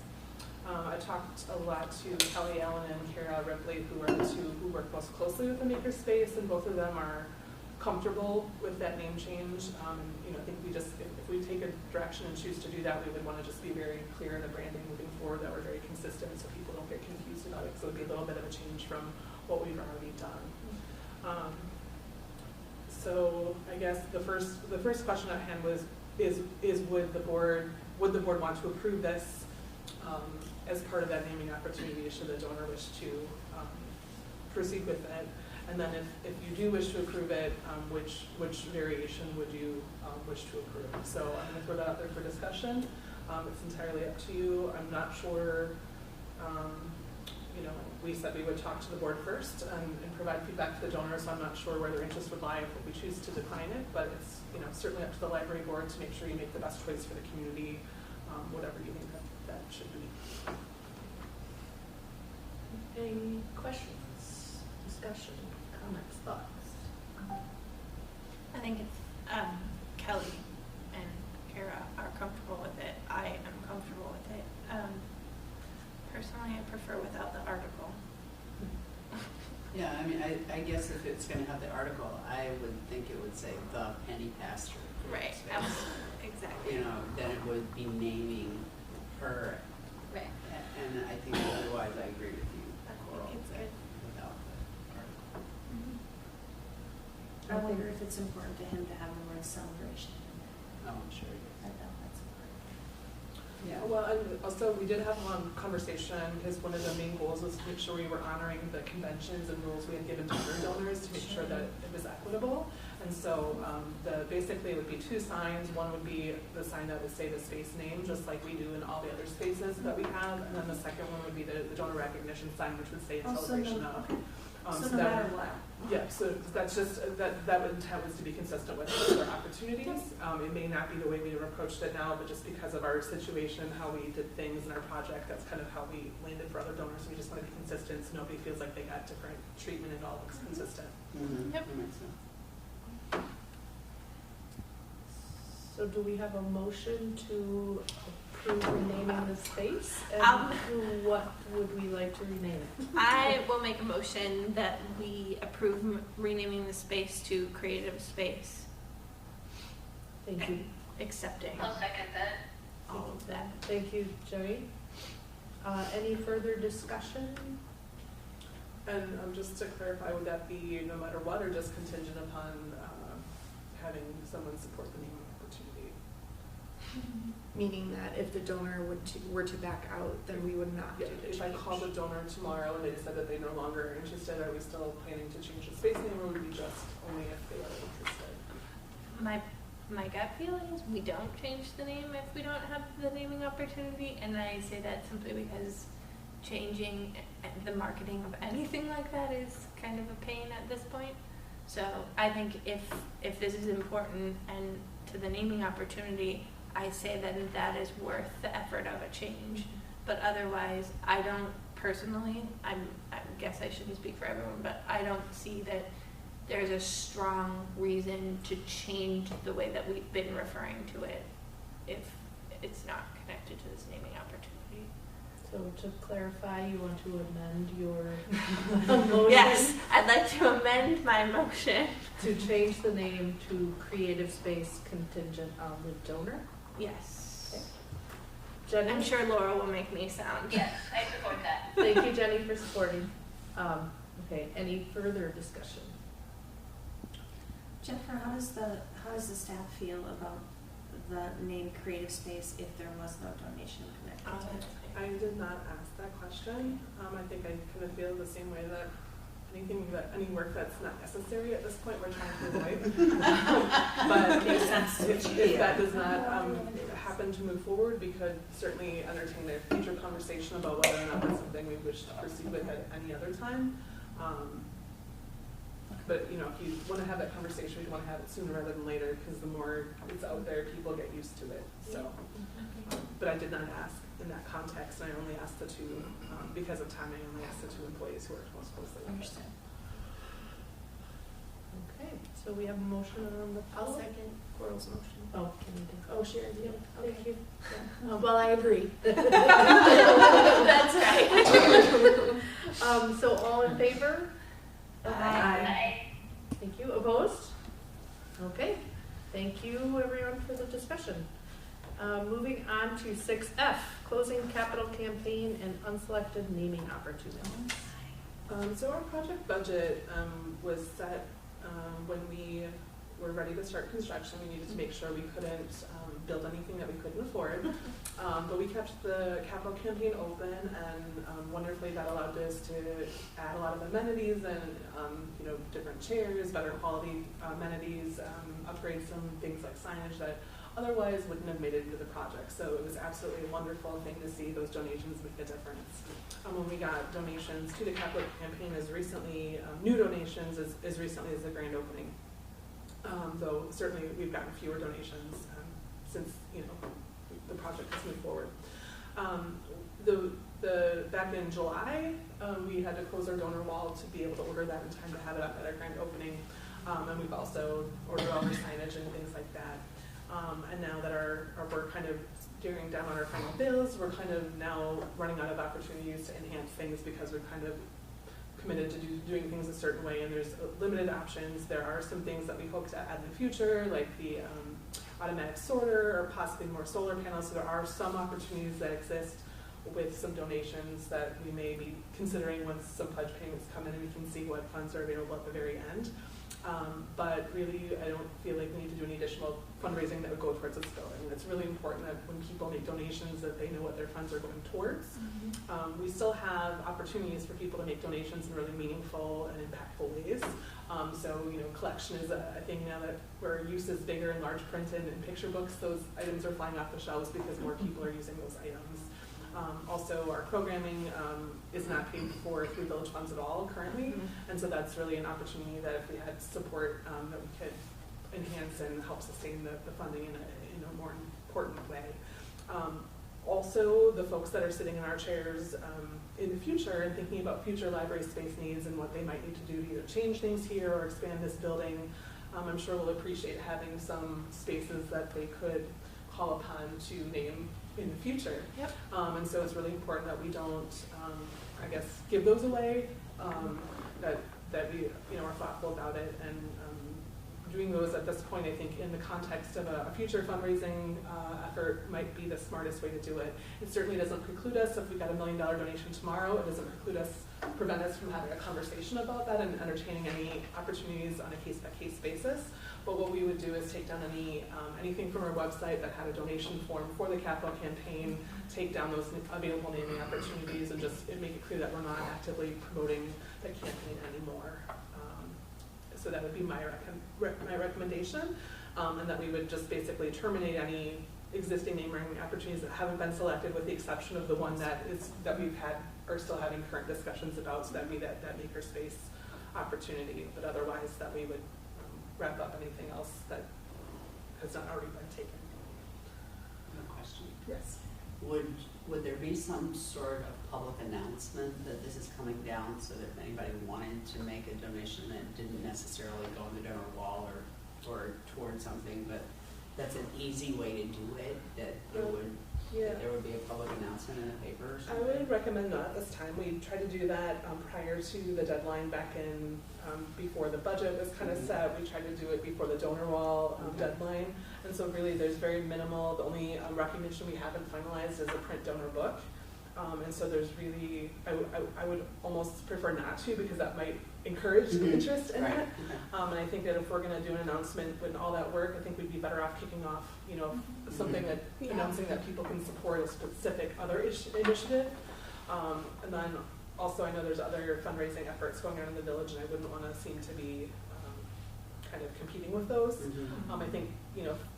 I talked a lot to Kelly Allen and Kara Ripley, who are the 2 who work most closely with the makerspace, and both of them are comfortable with that name change. I think we just, if we take a direction and choose to do that, we would want to just be very clear in the branding moving forward that we're very consistent so people don't get confused about it. So it would be a little bit of a change from what we've already done. So I guess the first question at hand was, would the board want to approve this as part of that naming opportunity should the donor wish to proceed with it? And then if you do wish to approve it, which variation would you wish to approve? So I'm going to throw that out there for discussion. It's entirely up to you. I'm not sure, we said we would talk to the board first and provide feedback to the donor, so I'm not sure where their interest would lie if we choose to decline it, but it's certainly up to the library board to make sure you make the best choice for the community, whatever you think that should be. Any questions, discussion, comments, thoughts? I think if Kelly and Kara are comfortable with it, I am comfortable with it. personally, I prefer without the article. Yeah, I mean, I guess if it's gonna have the article, I would think it would say the Penny Pastor. Right, exactly. You know, then it would be naming her. Right. And I think otherwise I agree with you, Coral, it's that good. without the article. I wonder if it's important to him to have the word celebration in there. Oh, I'm sure it is. I know that's important. Yeah, well, and also we did have one conversation because one of the main goals was to make sure we were honoring the conventions and rules we had given to other donors to make sure that it was equitable. And so basically it would be two signs. One would be the sign that would say the space name, just like we do in all the other spaces that we have. And then the second one would be the donor recognition sign, which would say in celebration of. So no matter what. Yeah, so that's just, that intent was to be consistent with other opportunities. It may not be the way we have approached it now, but just because of our situation, how we did things in our project, that's kind of how we landed for other donors. We just want to be consistent so nobody feels like they got different treatment and it all looks consistent. Mm-hmm. Yep. That makes sense. So do we have a motion to approve renaming the space? And what would we like to rename it? I will make a motion that we approve renaming the space to Creative Space. Thank you. Accepting I'll second that. all of that. Thank you, Jerry. Any further discussion? And just to clarify, would that be no matter what or just contingent upon having someone support the naming opportunity? Meaning that if the donor were to back out, then we would not Yeah, do the if change. I called the donor tomorrow and they said that they no longer are interested, are we still planning to change the space name or would we just only if they are interested? My gut feeling is we don't change the name if we don't have the naming opportunity, and I say that simply because changing the marketing of anything like that is kind of a pain at this point. So I think if this is important and to the naming opportunity, I say that is worth the effort of a change. But otherwise, I don't personally, I guess I shouldn't speak for everyone, but I don't see that there's a strong reason to change the way that we've been referring to it if it's not connected to this naming opportunity. So to clarify, you want to amend your motion? Yes, I'd like to amend my motion. To change the name to Creative Space contingent on the donor? Yes. Okay. Jenny? I'm sure Laura will make me sound. Yes, I support that. Thank you, Jenny, for supporting. Okay, any further discussion? Jennifer, how does the staff feel about the name Creative Space if there was no donation connected to it? I did not ask that question. I think I kind of feel the same way that any work that's not necessary at this point we're trying to avoid. But Makes sense. if that does not happen to move forward, we could certainly entertain a future conversation about whether or not that's something we wish to proceed with at any other time. But if you want to have that conversation, we'd want to have it sooner rather than later because the more it's out there, people get used to it. So, but I did not ask in that context, and I only asked the two because of time. I only asked the two employees who worked most closely with Understand. Okay, so we have a motion on the I'll floor. second Coral's motion. Oh, can you do? Oh, sure. Yeah. Thank you. Well, I agree. That's right. So all in favor? Aye. Thank you. Opposed? Okay. Thank you, everyone, for the discussion. Moving on to 6F, closing capital campaign and unselected naming opportunities. So our project budget was set when we were ready to start construction. We needed to make sure we couldn't build anything that we couldn't afford. But we kept the capital campaign open, and wonderfully that allowed us to add a lot of amenities and different chairs, better quality amenities, upgrade some things like signage that otherwise wouldn't have made it into the project. So it was absolutely a wonderful thing to see those donations make a difference. When we got donations to the capital campaign as recently, new donations as recently as the grand opening. Though certainly we've gotten fewer donations since the project has moved forward. Back in July, we had to close our donor wall to be able to order that in time to have it up at our grand opening. And we've also ordered all our signage and things like that. And now that we're kind of staring down on our final bills, we're kind of now running out of opportunities to enhance things because we're kind of committed to doing things a certain way, and there's limited options. There are some things that we hope to add in the future, like the automatic sorter or possibly more solar panels. So there are some opportunities that exist with some donations that we may be considering once some pledge payments come in and we can see what funds are available at the very end. But really, I don't feel like we need to do any additional fundraising that would go towards this building. It's really important that when people make donations that they know what their funds are going towards. We still have opportunities for people to make donations in really meaningful and impactful ways. So, collection is a thing now that where use is bigger and large print and in picture books, those items are flying off the shelves because more people are using those items. Also, our programming is not paid for through village funds at all currently, and so that's really an opportunity that if we had support that we could enhance and help sustain the funding in a more important way. Also, the folks that are sitting in our chairs in the future and thinking about future library space needs and what they might need to do to either change things here or expand this building, I'm sure will appreciate having some spaces that they could call upon to name in the future. Yep. And so it's really important that we don't, give those away, that we, are thoughtful about it, and doing those at this point, I think, in the context of a future fundraising effort might be the smartest way to do it. It certainly doesn't preclude us, if we got $1 million donation tomorrow, it doesn't prevent us from having a conversation about that and entertaining any opportunities on a case-by-case basis. But what we would do is take down anything from our website that had a donation form for the capital campaign, take down those available naming opportunities, and just make it clear that we're not actively promoting the campaign anymore. So that would be my recommendation, and that we would just basically terminate any existing naming opportunities that haven't been selected, with the exception of the one that we've had or still having current discussions about, so that would be that makerspace opportunity. But otherwise, that we would wrap up anything else that has not already been taken. A question. Yes. Would there be some sort of public announcement that this is coming down, so that if anybody wanted to make a donation that didn't necessarily go on the donor wall or towards something, but that's an easy way to do it, that there would be a public announcement in the paper or something? I would recommend not at this time. We tried to do that prior to the deadline back in before the budget was kind of set. We tried to do it before the donor wall deadline, and so really there's very minimal. The only recognition we haven't finalized is a print donor book, and so there's really, I would almost prefer not to, because that might encourage the interest in it. And I think that if we're going to do an announcement with all that work, I think we'd be better off kicking off, something that announcing that people can support a specific other initiative. And then also, I know there's other fundraising efforts going on in the village, and I wouldn't want to seem to be kind of competing with those. I think,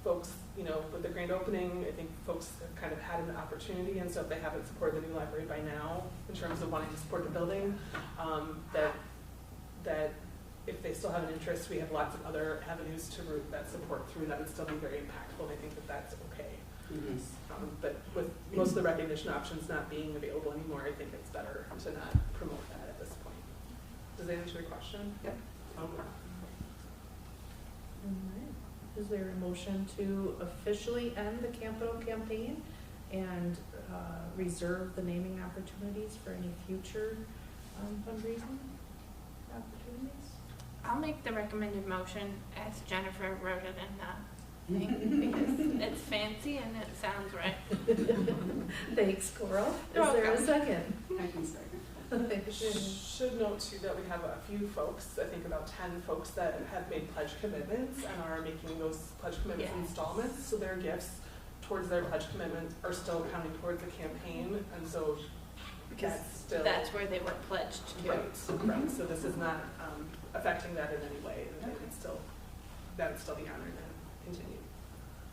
folks, with the grand opening, I think folks have kind of had an opportunity, and so if they haven't supported the new library by now, in terms of wanting to support the building, that if they still have an interest, we have lots of other avenues to route that support through that would still be very impactful, and I think that that's okay. But with most of the recognition options not being available anymore, I think it's better to not promote that at this point. Does that answer your question? Yep. Okay. Right. Is there a motion to officially end the capital campaign and reserve the naming opportunities for any future fundraising opportunities? I'll make the recommended motion as Jennifer wrote it in the thing, because it's fancy and it sounds right. Thanks, Coral. You're Is there a welcome. second? I can second. Should note too that we have a few folks, I think about 10 folks, that have made pledge commitments and are making those pledge commitments in installments, so their gifts towards their pledge commitment are still counting towards the campaign, and so that's where they were pledged to. Right. So this is not affecting that in any way. That would still be honored and continue.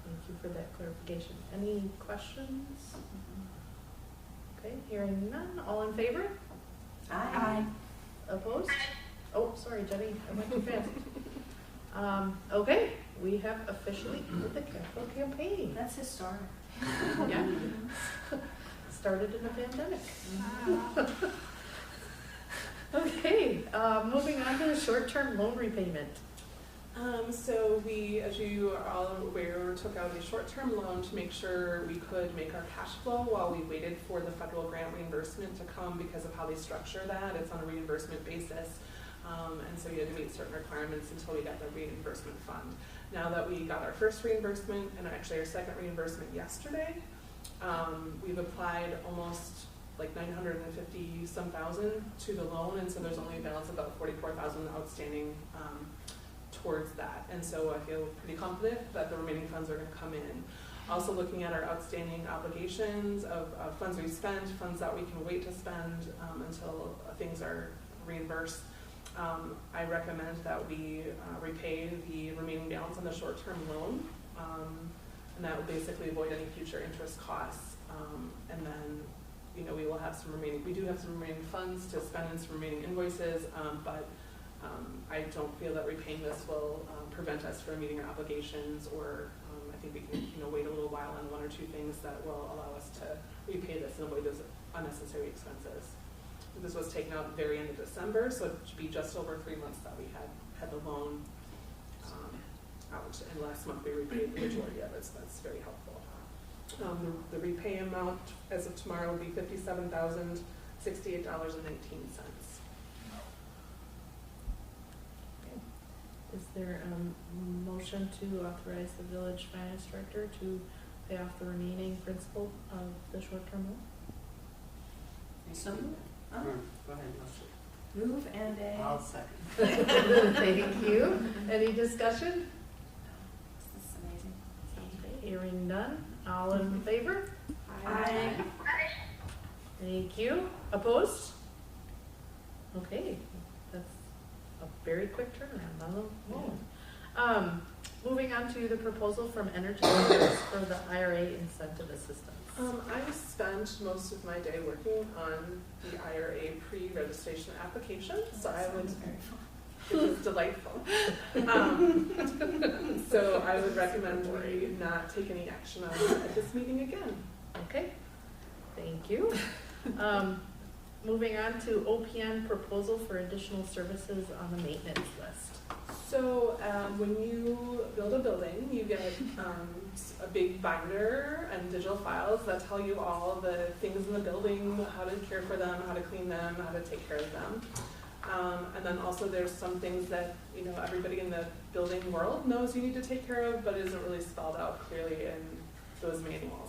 Thank you for that clarification. Any questions? Okay, hearing none. All in favor? Aye. Opposed? Oh, sorry, Jenny, I went too fast. Okay, we have officially ended the capital campaign. That's historic. Yeah. Started in a pandemic. Okay, moving on to the short-term loan repayment. So we, as you are all aware, took out a short-term loan to make sure we could make our cash flow while we waited for the federal grant reimbursement to come because of how they structure that. It's on a reimbursement basis. And so we had to meet certain requirements until we got the reimbursement fund. Now that we got our first reimbursement and actually our second reimbursement yesterday, we've applied almost like 950 some thousand to the loan, and so there's only a balance of about 44,000 outstanding towards that. And so I feel pretty confident that the remaining funds are going to come in. Also looking at our outstanding obligations of funds we've spent, funds that we can wait to spend until things are reimbursed. I recommend that we repay the remaining balance on the short-term loan, and that will basically avoid any future interest costs. And then, you know, we will have some remaining. We do have some remaining funds to spend and some remaining invoices, but I don't feel that repaying this will prevent us from meeting our obligations, or I think we can, you know, wait a little while on one or two things that will allow us to repay this and avoid those unnecessary expenses. This was taken out at the very end of December, so it should be just over 3 months that we had the loan out, and last month we repaid the majority of it, so that's very helpful. The repay amount as of tomorrow will be $57,068.19. Is there a motion to authorize the village finance director to pay off the remaining principal of the short-term loan? So go ahead. Move and I'll second. Thank you. Any discussion? This is amazing. Okay, hearing none. All in favor? Aye. Thank you. Opposed? Okay, that's a very quick turnaround on the loan. Moving on to the proposal from Energy Leaders for the IRA incentive assistance. I spent most of my day working on the IRA pre-registration application, so I would. It was delightful. So I would recommend we not take any action on that at this meeting again. Okay, thank you. Moving on to OPN proposal for additional services on the maintenance list. So when you build a building, you get a big binder and digital files that tell you all the things in the building, how to care for them, how to clean them, how to take care of them. And then also there's some things that, you know, everybody in the building world knows you need to take care of, but isn't really spelled out clearly in those manuals.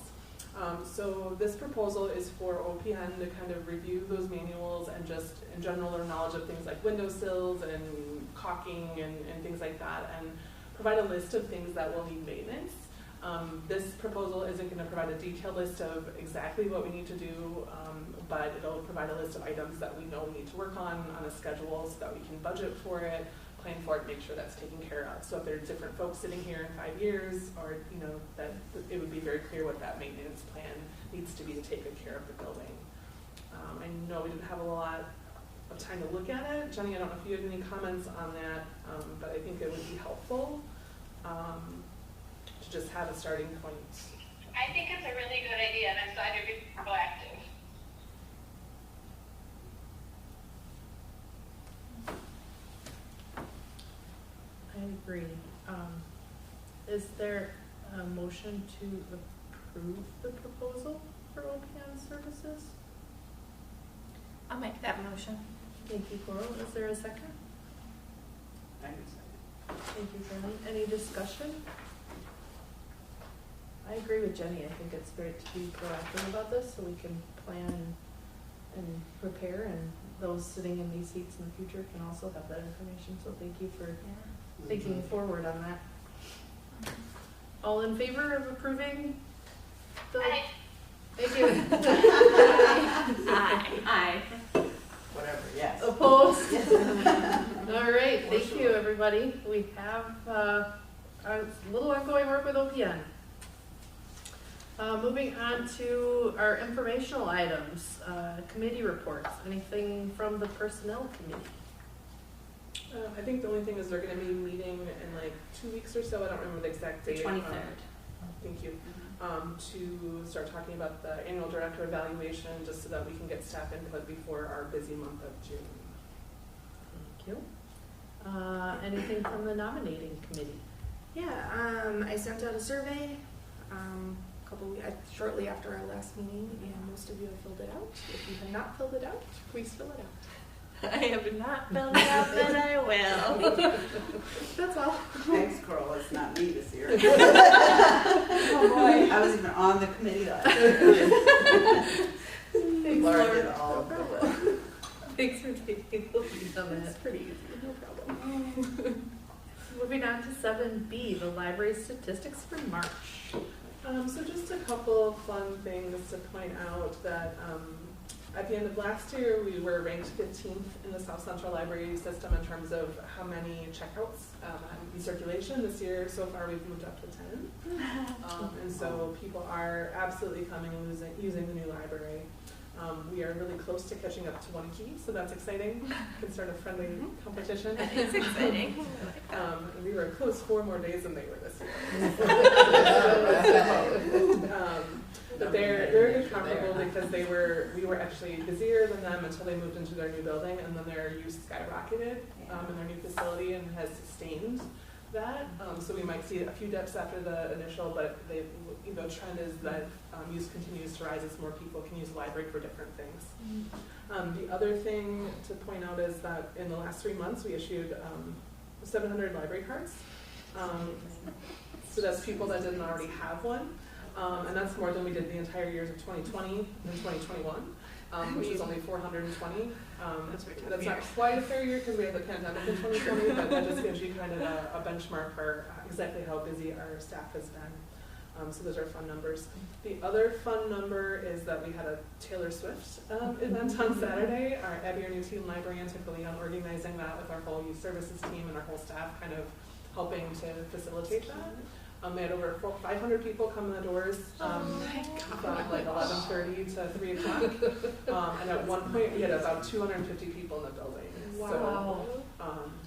So this proposal is for OPN to kind of review those manuals and just in general learn knowledge of things like windowsills and caulking and things like that, and provide a list of things that will need maintenance. This proposal isn't going to provide a detailed list of exactly what we need to do, but it'll provide a list of items that we know we need to work on a schedule so that we can budget for it, plan for it, make sure that's taken care of. So if there are different folks sitting here in 5 years, or you know, that it would be very clear what that maintenance plan needs to be to take good care of the building. I know we didn't have a lot of time to look at it. Jenny, I don't know if you had any comments on that, but I think it would be helpful to just have a starting point. I think it's a really good idea, and I'm glad you're being proactive. I agree. Is there a motion to approve the proposal for OPN services? I'll make that motion. Thank you, Coral. Is there a second? I can second. Thank you, Jenny. Any discussion? I agree with Jenny. I think it's great to be proactive about this so we can plan and prepare, and those sitting in these seats in the future can also have that information. So thank you for thinking forward on that. All in favor of approving the... Aye. Thank you. Aye. Whatever, yes. Opposed? All right, thank you, everybody. We have a little ongoing work with OPN. Moving on to our informational items, committee reports. Anything from the personnel committee? I think the only thing is they're going to be meeting in like 2 weeks or so. I don't remember the exact date. The 23rd. Thank you. To start talking about the annual director evaluation, just so that we can get staff input before our busy month of June. Thank you. anything from the nominating committee? Yeah, I sent out a survey shortly after our last meeting, and most of you have filled it out. If you have not filled it out, please fill it out. I have not filled it out, but I will. That's all. Thanks, Coral. It's not me this year. Oh boy, I was even on the committee last year. Thanks, Laura did Laura. all of it. Thanks for taking the lead on It's that. pretty easy, no problem. Moving on to 7B, the library statistics for March. So just a couple of fun things to point out that at the end of last year, we were ranked 15th in the South Central Library system in terms of how many checkouts in circulation. This year, so far, we've moved up to 10. And so people are absolutely coming and using the new library. We are really close to catching up to One Key, so that's exciting. We can start a friendly competition. It's exciting. We were close 4 more days than they were this year. But they're very comparable because we were actually busier than them until they moved into their new building, and then their use skyrocketed in their new facility and has sustained that. So we might see a few dips after the initial, but the trend is that use continues to rise as more people can use the library for different things. The other thing to point out is that in the last 3 months we issued 700 library cards. So that's people that didn't already have one. And that's more than we did the entire years of 2020 and 2021, which was only 420. That's not quite a fair year because we had the pandemic in 2020, but that just gives you kind of a benchmark for exactly how busy our staff has been. So those are fun numbers. The other fun number is that we had a Taylor Swift event on Saturday. Abby, our new team librarian, took the lead on organizing that with our whole youth services team and our whole staff kind of helping to facilitate that. They had over 500 people come in the doors from like 11:30 to 3 o'clock. And at one point we had about 250 people in the building. Wow.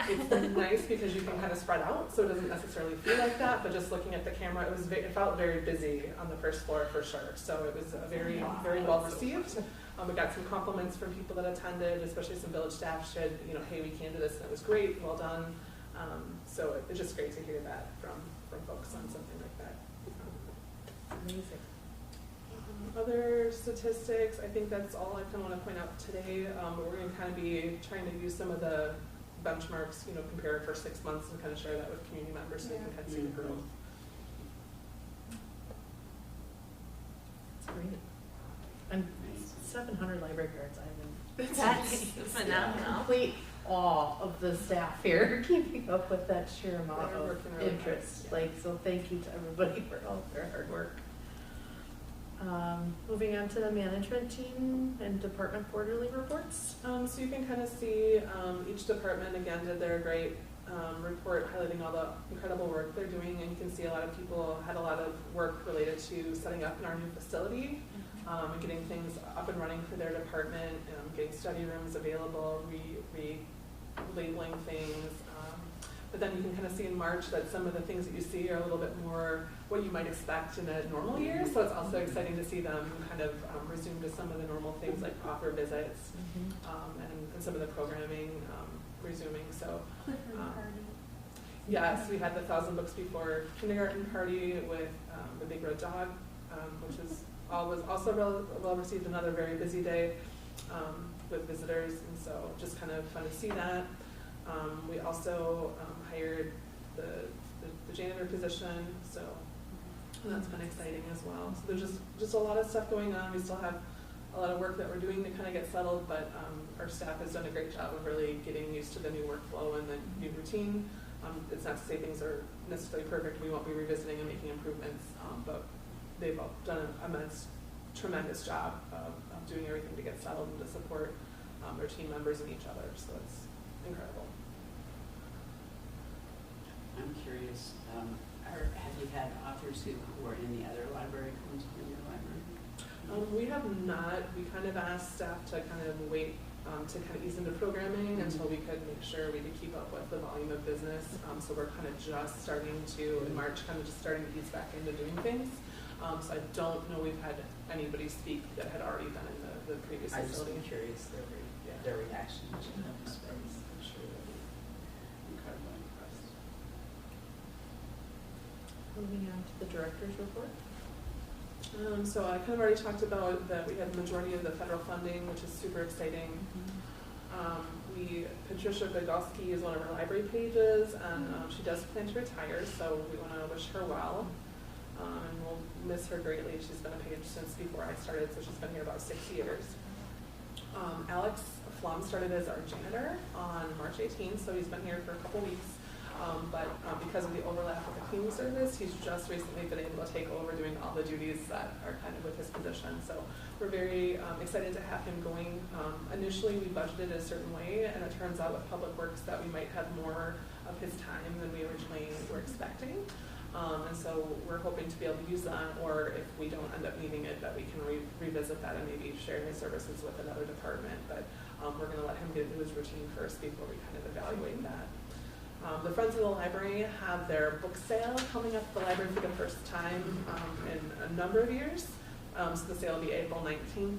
So it's nice because you can kind of spread out, so it doesn't necessarily feel like that, but just looking at the camera, it felt very busy on the first floor for sure. So it was very, very well received. We got some compliments from people that attended, especially some village staff said, hey, we came to this and it was great, well done. So it's just great to hear that from folks on something like that. Amazing. Other statistics, I think that's all I kind of want to point out today. But we're going to kind of be trying to use some of the benchmarks, compare for 6 months and kind of share that with community members so they can kind of see the growth. That's great. And 700 library cards, That's phenomenal. Complete awe of the staff here keeping up with that sheer amount They're of working really interest. hard. So thank you to everybody for all of their hard work. Moving on to the management team and department quarterly reports. So you can kind of see each department again did their great report highlighting all the incredible work they're doing, and you can see a lot of people had a lot of work related to setting up in our new facility and getting things up and running for their department, getting study rooms available, labeling things. But then you can kind of see in March that some of the things that you see are a little bit more what you might expect in a normal year. So it's also exciting to see them kind of resume to some of the normal things like author visits and some of the programming resuming. So yes, we had the 1,000 Books Before Kindergarten party with the Big Red Dog, which was also well received. Another very busy day with visitors, and so just kind of fun to see that. We also hired the janitor position, so that's been exciting as well. So there's just a lot of stuff going on. We still have a lot of work that we're doing to kind of get settled, but our staff has done a great job of really getting used to the new workflow and the new routine. It's not to say things are necessarily perfect. We won't be revisiting and making improvements, but they've all done a tremendous job of doing everything to get settled and to support their team members and each other. So it's incredible. I'm curious, have you had authors who were in the other library come to your library? We have not. We kind of asked staff to kind of wait to kind of ease into programming until we could make sure we could keep up with the volume of business. So we're kind of just starting to, in March, kind of just starting to ease back into doing things. So I don't know we've had anybody speak that had already been in the previous facility. I'm just curious their reaction to the space. I'm sure that'd be incredible. Moving on to the director's report. So I kind of already talked about that we had the majority of the federal funding, which is super exciting. Patricia Bogowski is one of our library pages, and she does plan to retire, so we want to wish her well. And we'll miss her greatly. She's been a page since before I started, so she's been here about 6 years. Alex Flum started as our janitor on March 18th, so he's been here for a couple weeks. But because of the overlap with the cleaning service, he's just recently been able to take over doing all the duties that are kind of with his position. So we're very excited to have him going. Initially, we budgeted a certain way, and it turns out with Public Works that we might have more of his time than we originally were expecting. And so we're hoping to be able to use that, or if we don't end up needing it, that we can revisit that and maybe share his services with another department. But we're going to let him get into his routine first before we kind of evaluate that. The Friends of the Library have their book sale coming up at the library for the first time in a number of years. So the sale will be April 19th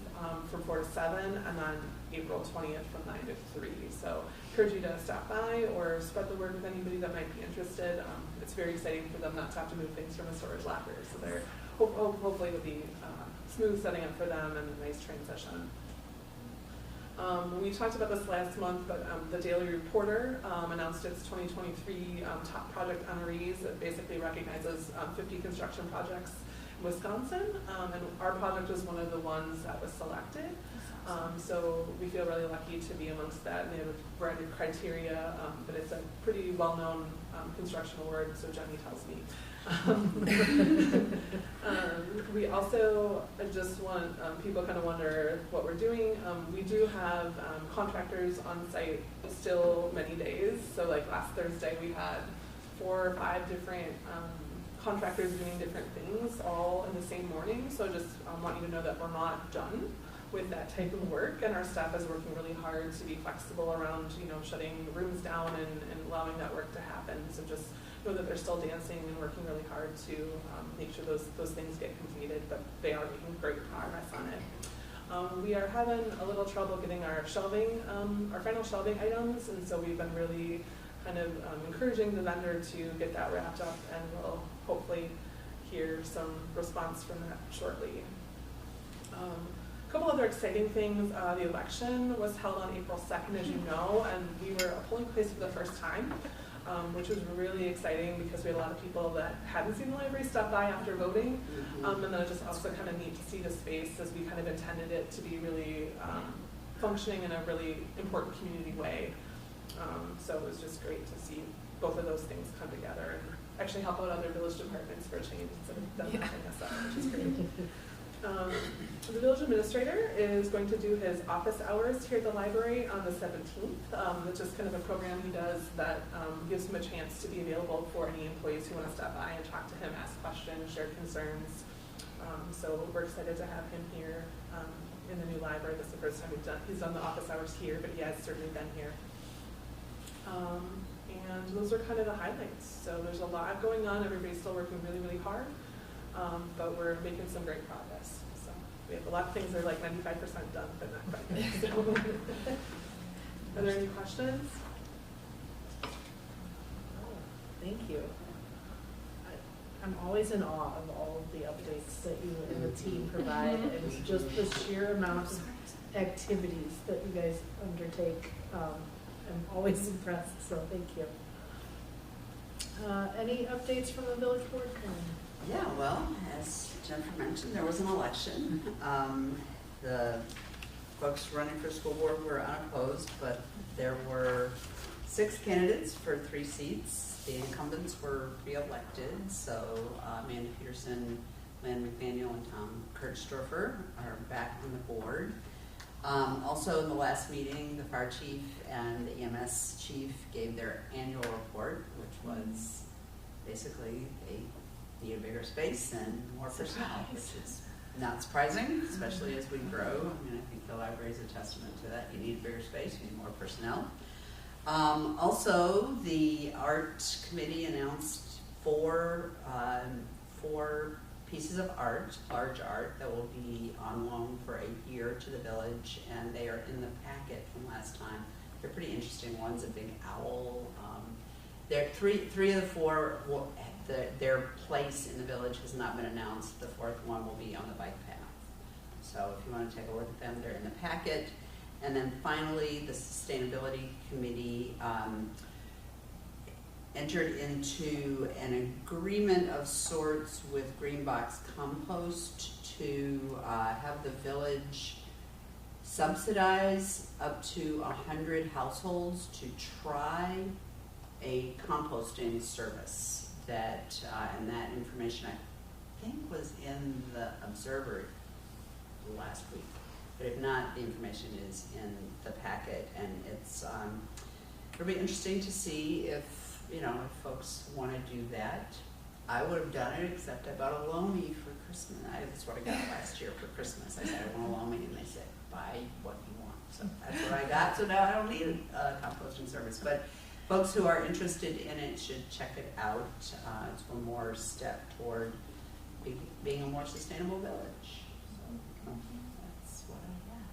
from 4 to 7, and then April 20th from 9 to 3. So encourage you to stop by or spread the word with anybody that might be interested. It's very exciting for them not to have to move things from a storage locker. So they're hopefully it'll be smooth setting up for them and a nice transition. We talked about this last month, but the Daily Reporter announced its 2023 top project honorees. It basically recognizes 50 construction projects in Wisconsin, and our project was one of the ones that was selected. So we feel really lucky to be amongst that, and they have a variety of criteria, but it's a pretty well-known construction award, so Jenny tells me. We also just want people kind of wonder what we're doing. We do have contractors on site still many days. So like last Thursday we had 4 or 5 different contractors doing different things all in the same morning. So just want you to know that we're not done with that type of work, and our staff is working really hard to be flexible around, you know, shutting rooms down and allowing that work to happen. So just know that they're still dancing and working really hard to make sure those things get completed, but they are making great progress on it. We are having a little trouble getting our shelving, our final shelving items, and so we've been really kind of encouraging the vendor to get that wrapped up, and we'll hopefully hear some response from that shortly. A couple other exciting things. The election was held on April 2nd, as you know, and we were a polling place for the first time, which was really exciting because we had a lot of people that hadn't seen the library stop by after voting. And then it just also kind of neat to see the space as we kind of intended it to be really functioning in a really important community way. So it was just great to see both of those things come together and actually help out other village departments for a change instead of them helping us out, which is great. The village administrator is going to do his office hours here at the library on the 17th. It's just kind of a program he does that gives him a chance to be available for any employees who want to stop by and talk to him, ask questions, share concerns. So we're excited to have him here in the new library. This is the first time he's done the office hours here, but he has certainly been here. And those are kind of the highlights. So there's a lot going on. Everybody's still working really, really hard. But we're making some great progress. So we have a lot of things that are like 95% done, but not quite. So. Are there any questions? Thank you. I'm always in awe of all of the updates that you and the team provide, and just the sheer amount of activities that you guys undertake. I'm always impressed, so thank you. Any updates from the village board? Yeah, well, as Jennifer mentioned, there was an election. The folks running for school board were unopposed, but there were 6 candidates for 3 seats. The incumbents were re-elected, so Amanda Peterson, Lynn McDaniel, and Tom Kurtzstorfer are back on the board. Also in the last meeting, the fire chief and the EMS chief gave their annual report, which was basically they need a bigger space and more personnel, which is not surprising, especially as we grow. I mean, I think the library is a testament to that. You need a bigger space, you need more personnel. Also, the art committee announced 4 pieces of art, large art, that will be on loan for a year to the village, and they are in the packet from last time. They're pretty interesting ones, a big owl. There are three of the 4 their place in the village has not been announced. The fourth one will be on the bike path. So if you want to take a look at them, they're in the packet. And then finally, the Sustainability Committee entered into an agreement of sorts with Greenbox Compost to have the village subsidize up to 100 households to try a composting service. That and that information I think was in the Observer last week. But if not, the information is in the packet, and it's it'll be interesting to see if if folks want to do that. I would have done it, except I bought a Lomi for Christmas. That's what I got last year for Christmas. I said I want a Lomi, and they said buy what you want. So that's what I got. So now I don't need a composting service. But folks who are interested in it should check it out. It's one more step toward being a more sustainable village. So that's what I got.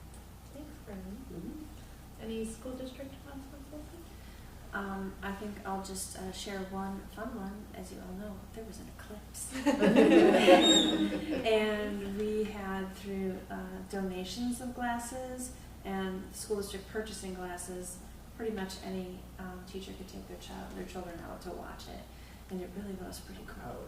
Thanks, Brennan. Any school district announcements? I think I'll just share one fun one. As you all know, there was an eclipse. And we had, through donations of glasses and the school district purchasing glasses, pretty much any teacher could take their children out to watch it. And it really was pretty cool.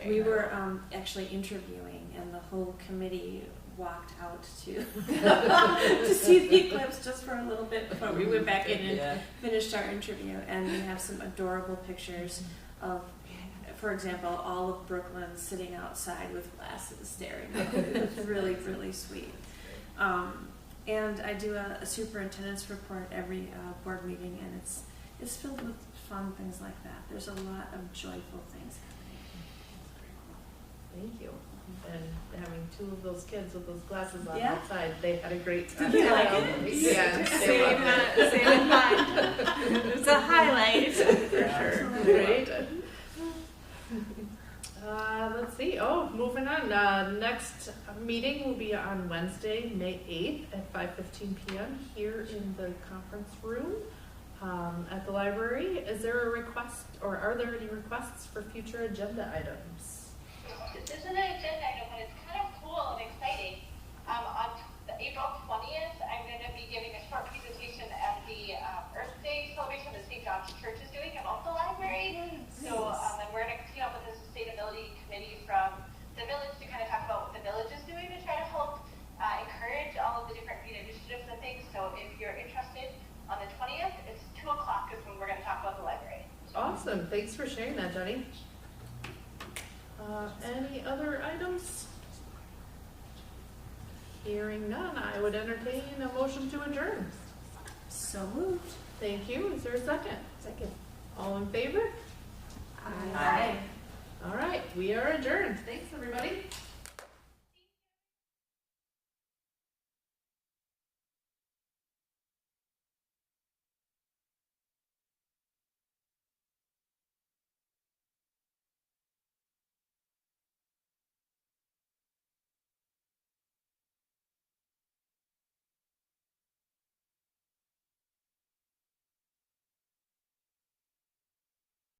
We were actually interviewing, and the whole committee walked out to to see the eclipse just for a little bit before we went back in and finished our interview. And we have some adorable pictures of, for example, all of Brooklyn sitting outside with glasses staring. It was really, really sweet. And I do a superintendent's report every board meeting, and it's filled with fun things like that. There's a lot of joyful things happening. Thank you. And having two of those kids with those glasses on Yeah. outside, they had a great time. Did you like it? Yeah, Same in mine. It's a highlight. For sure. Great. Let's see. Oh, moving on. Next meeting will be on Wednesday, May 8th at 5:15 p.m. here in the conference room at the library. Is there a request, or are there any requests for future agenda items? This isn't an agenda item, but it's kind of cool and exciting. On April 20th, I'm going to be giving a short presentation at the Earth Day celebration that St. John's Church is doing at the library. So and we're going to team up with the sustainability committee from the village to kind of talk about what the village is doing to try to help encourage all of the different green initiatives and things. So if you're interested, on the 20th, it's 2 o'clock is when we're going to talk about the library. Awesome. Thanks for sharing that, Jenny. Any other items? Hearing none, I would entertain a motion to adjourn. So moved. Thank you. Is there a second? Second. All in favor? Aye. All right, we are adjourned. Thanks, everybody.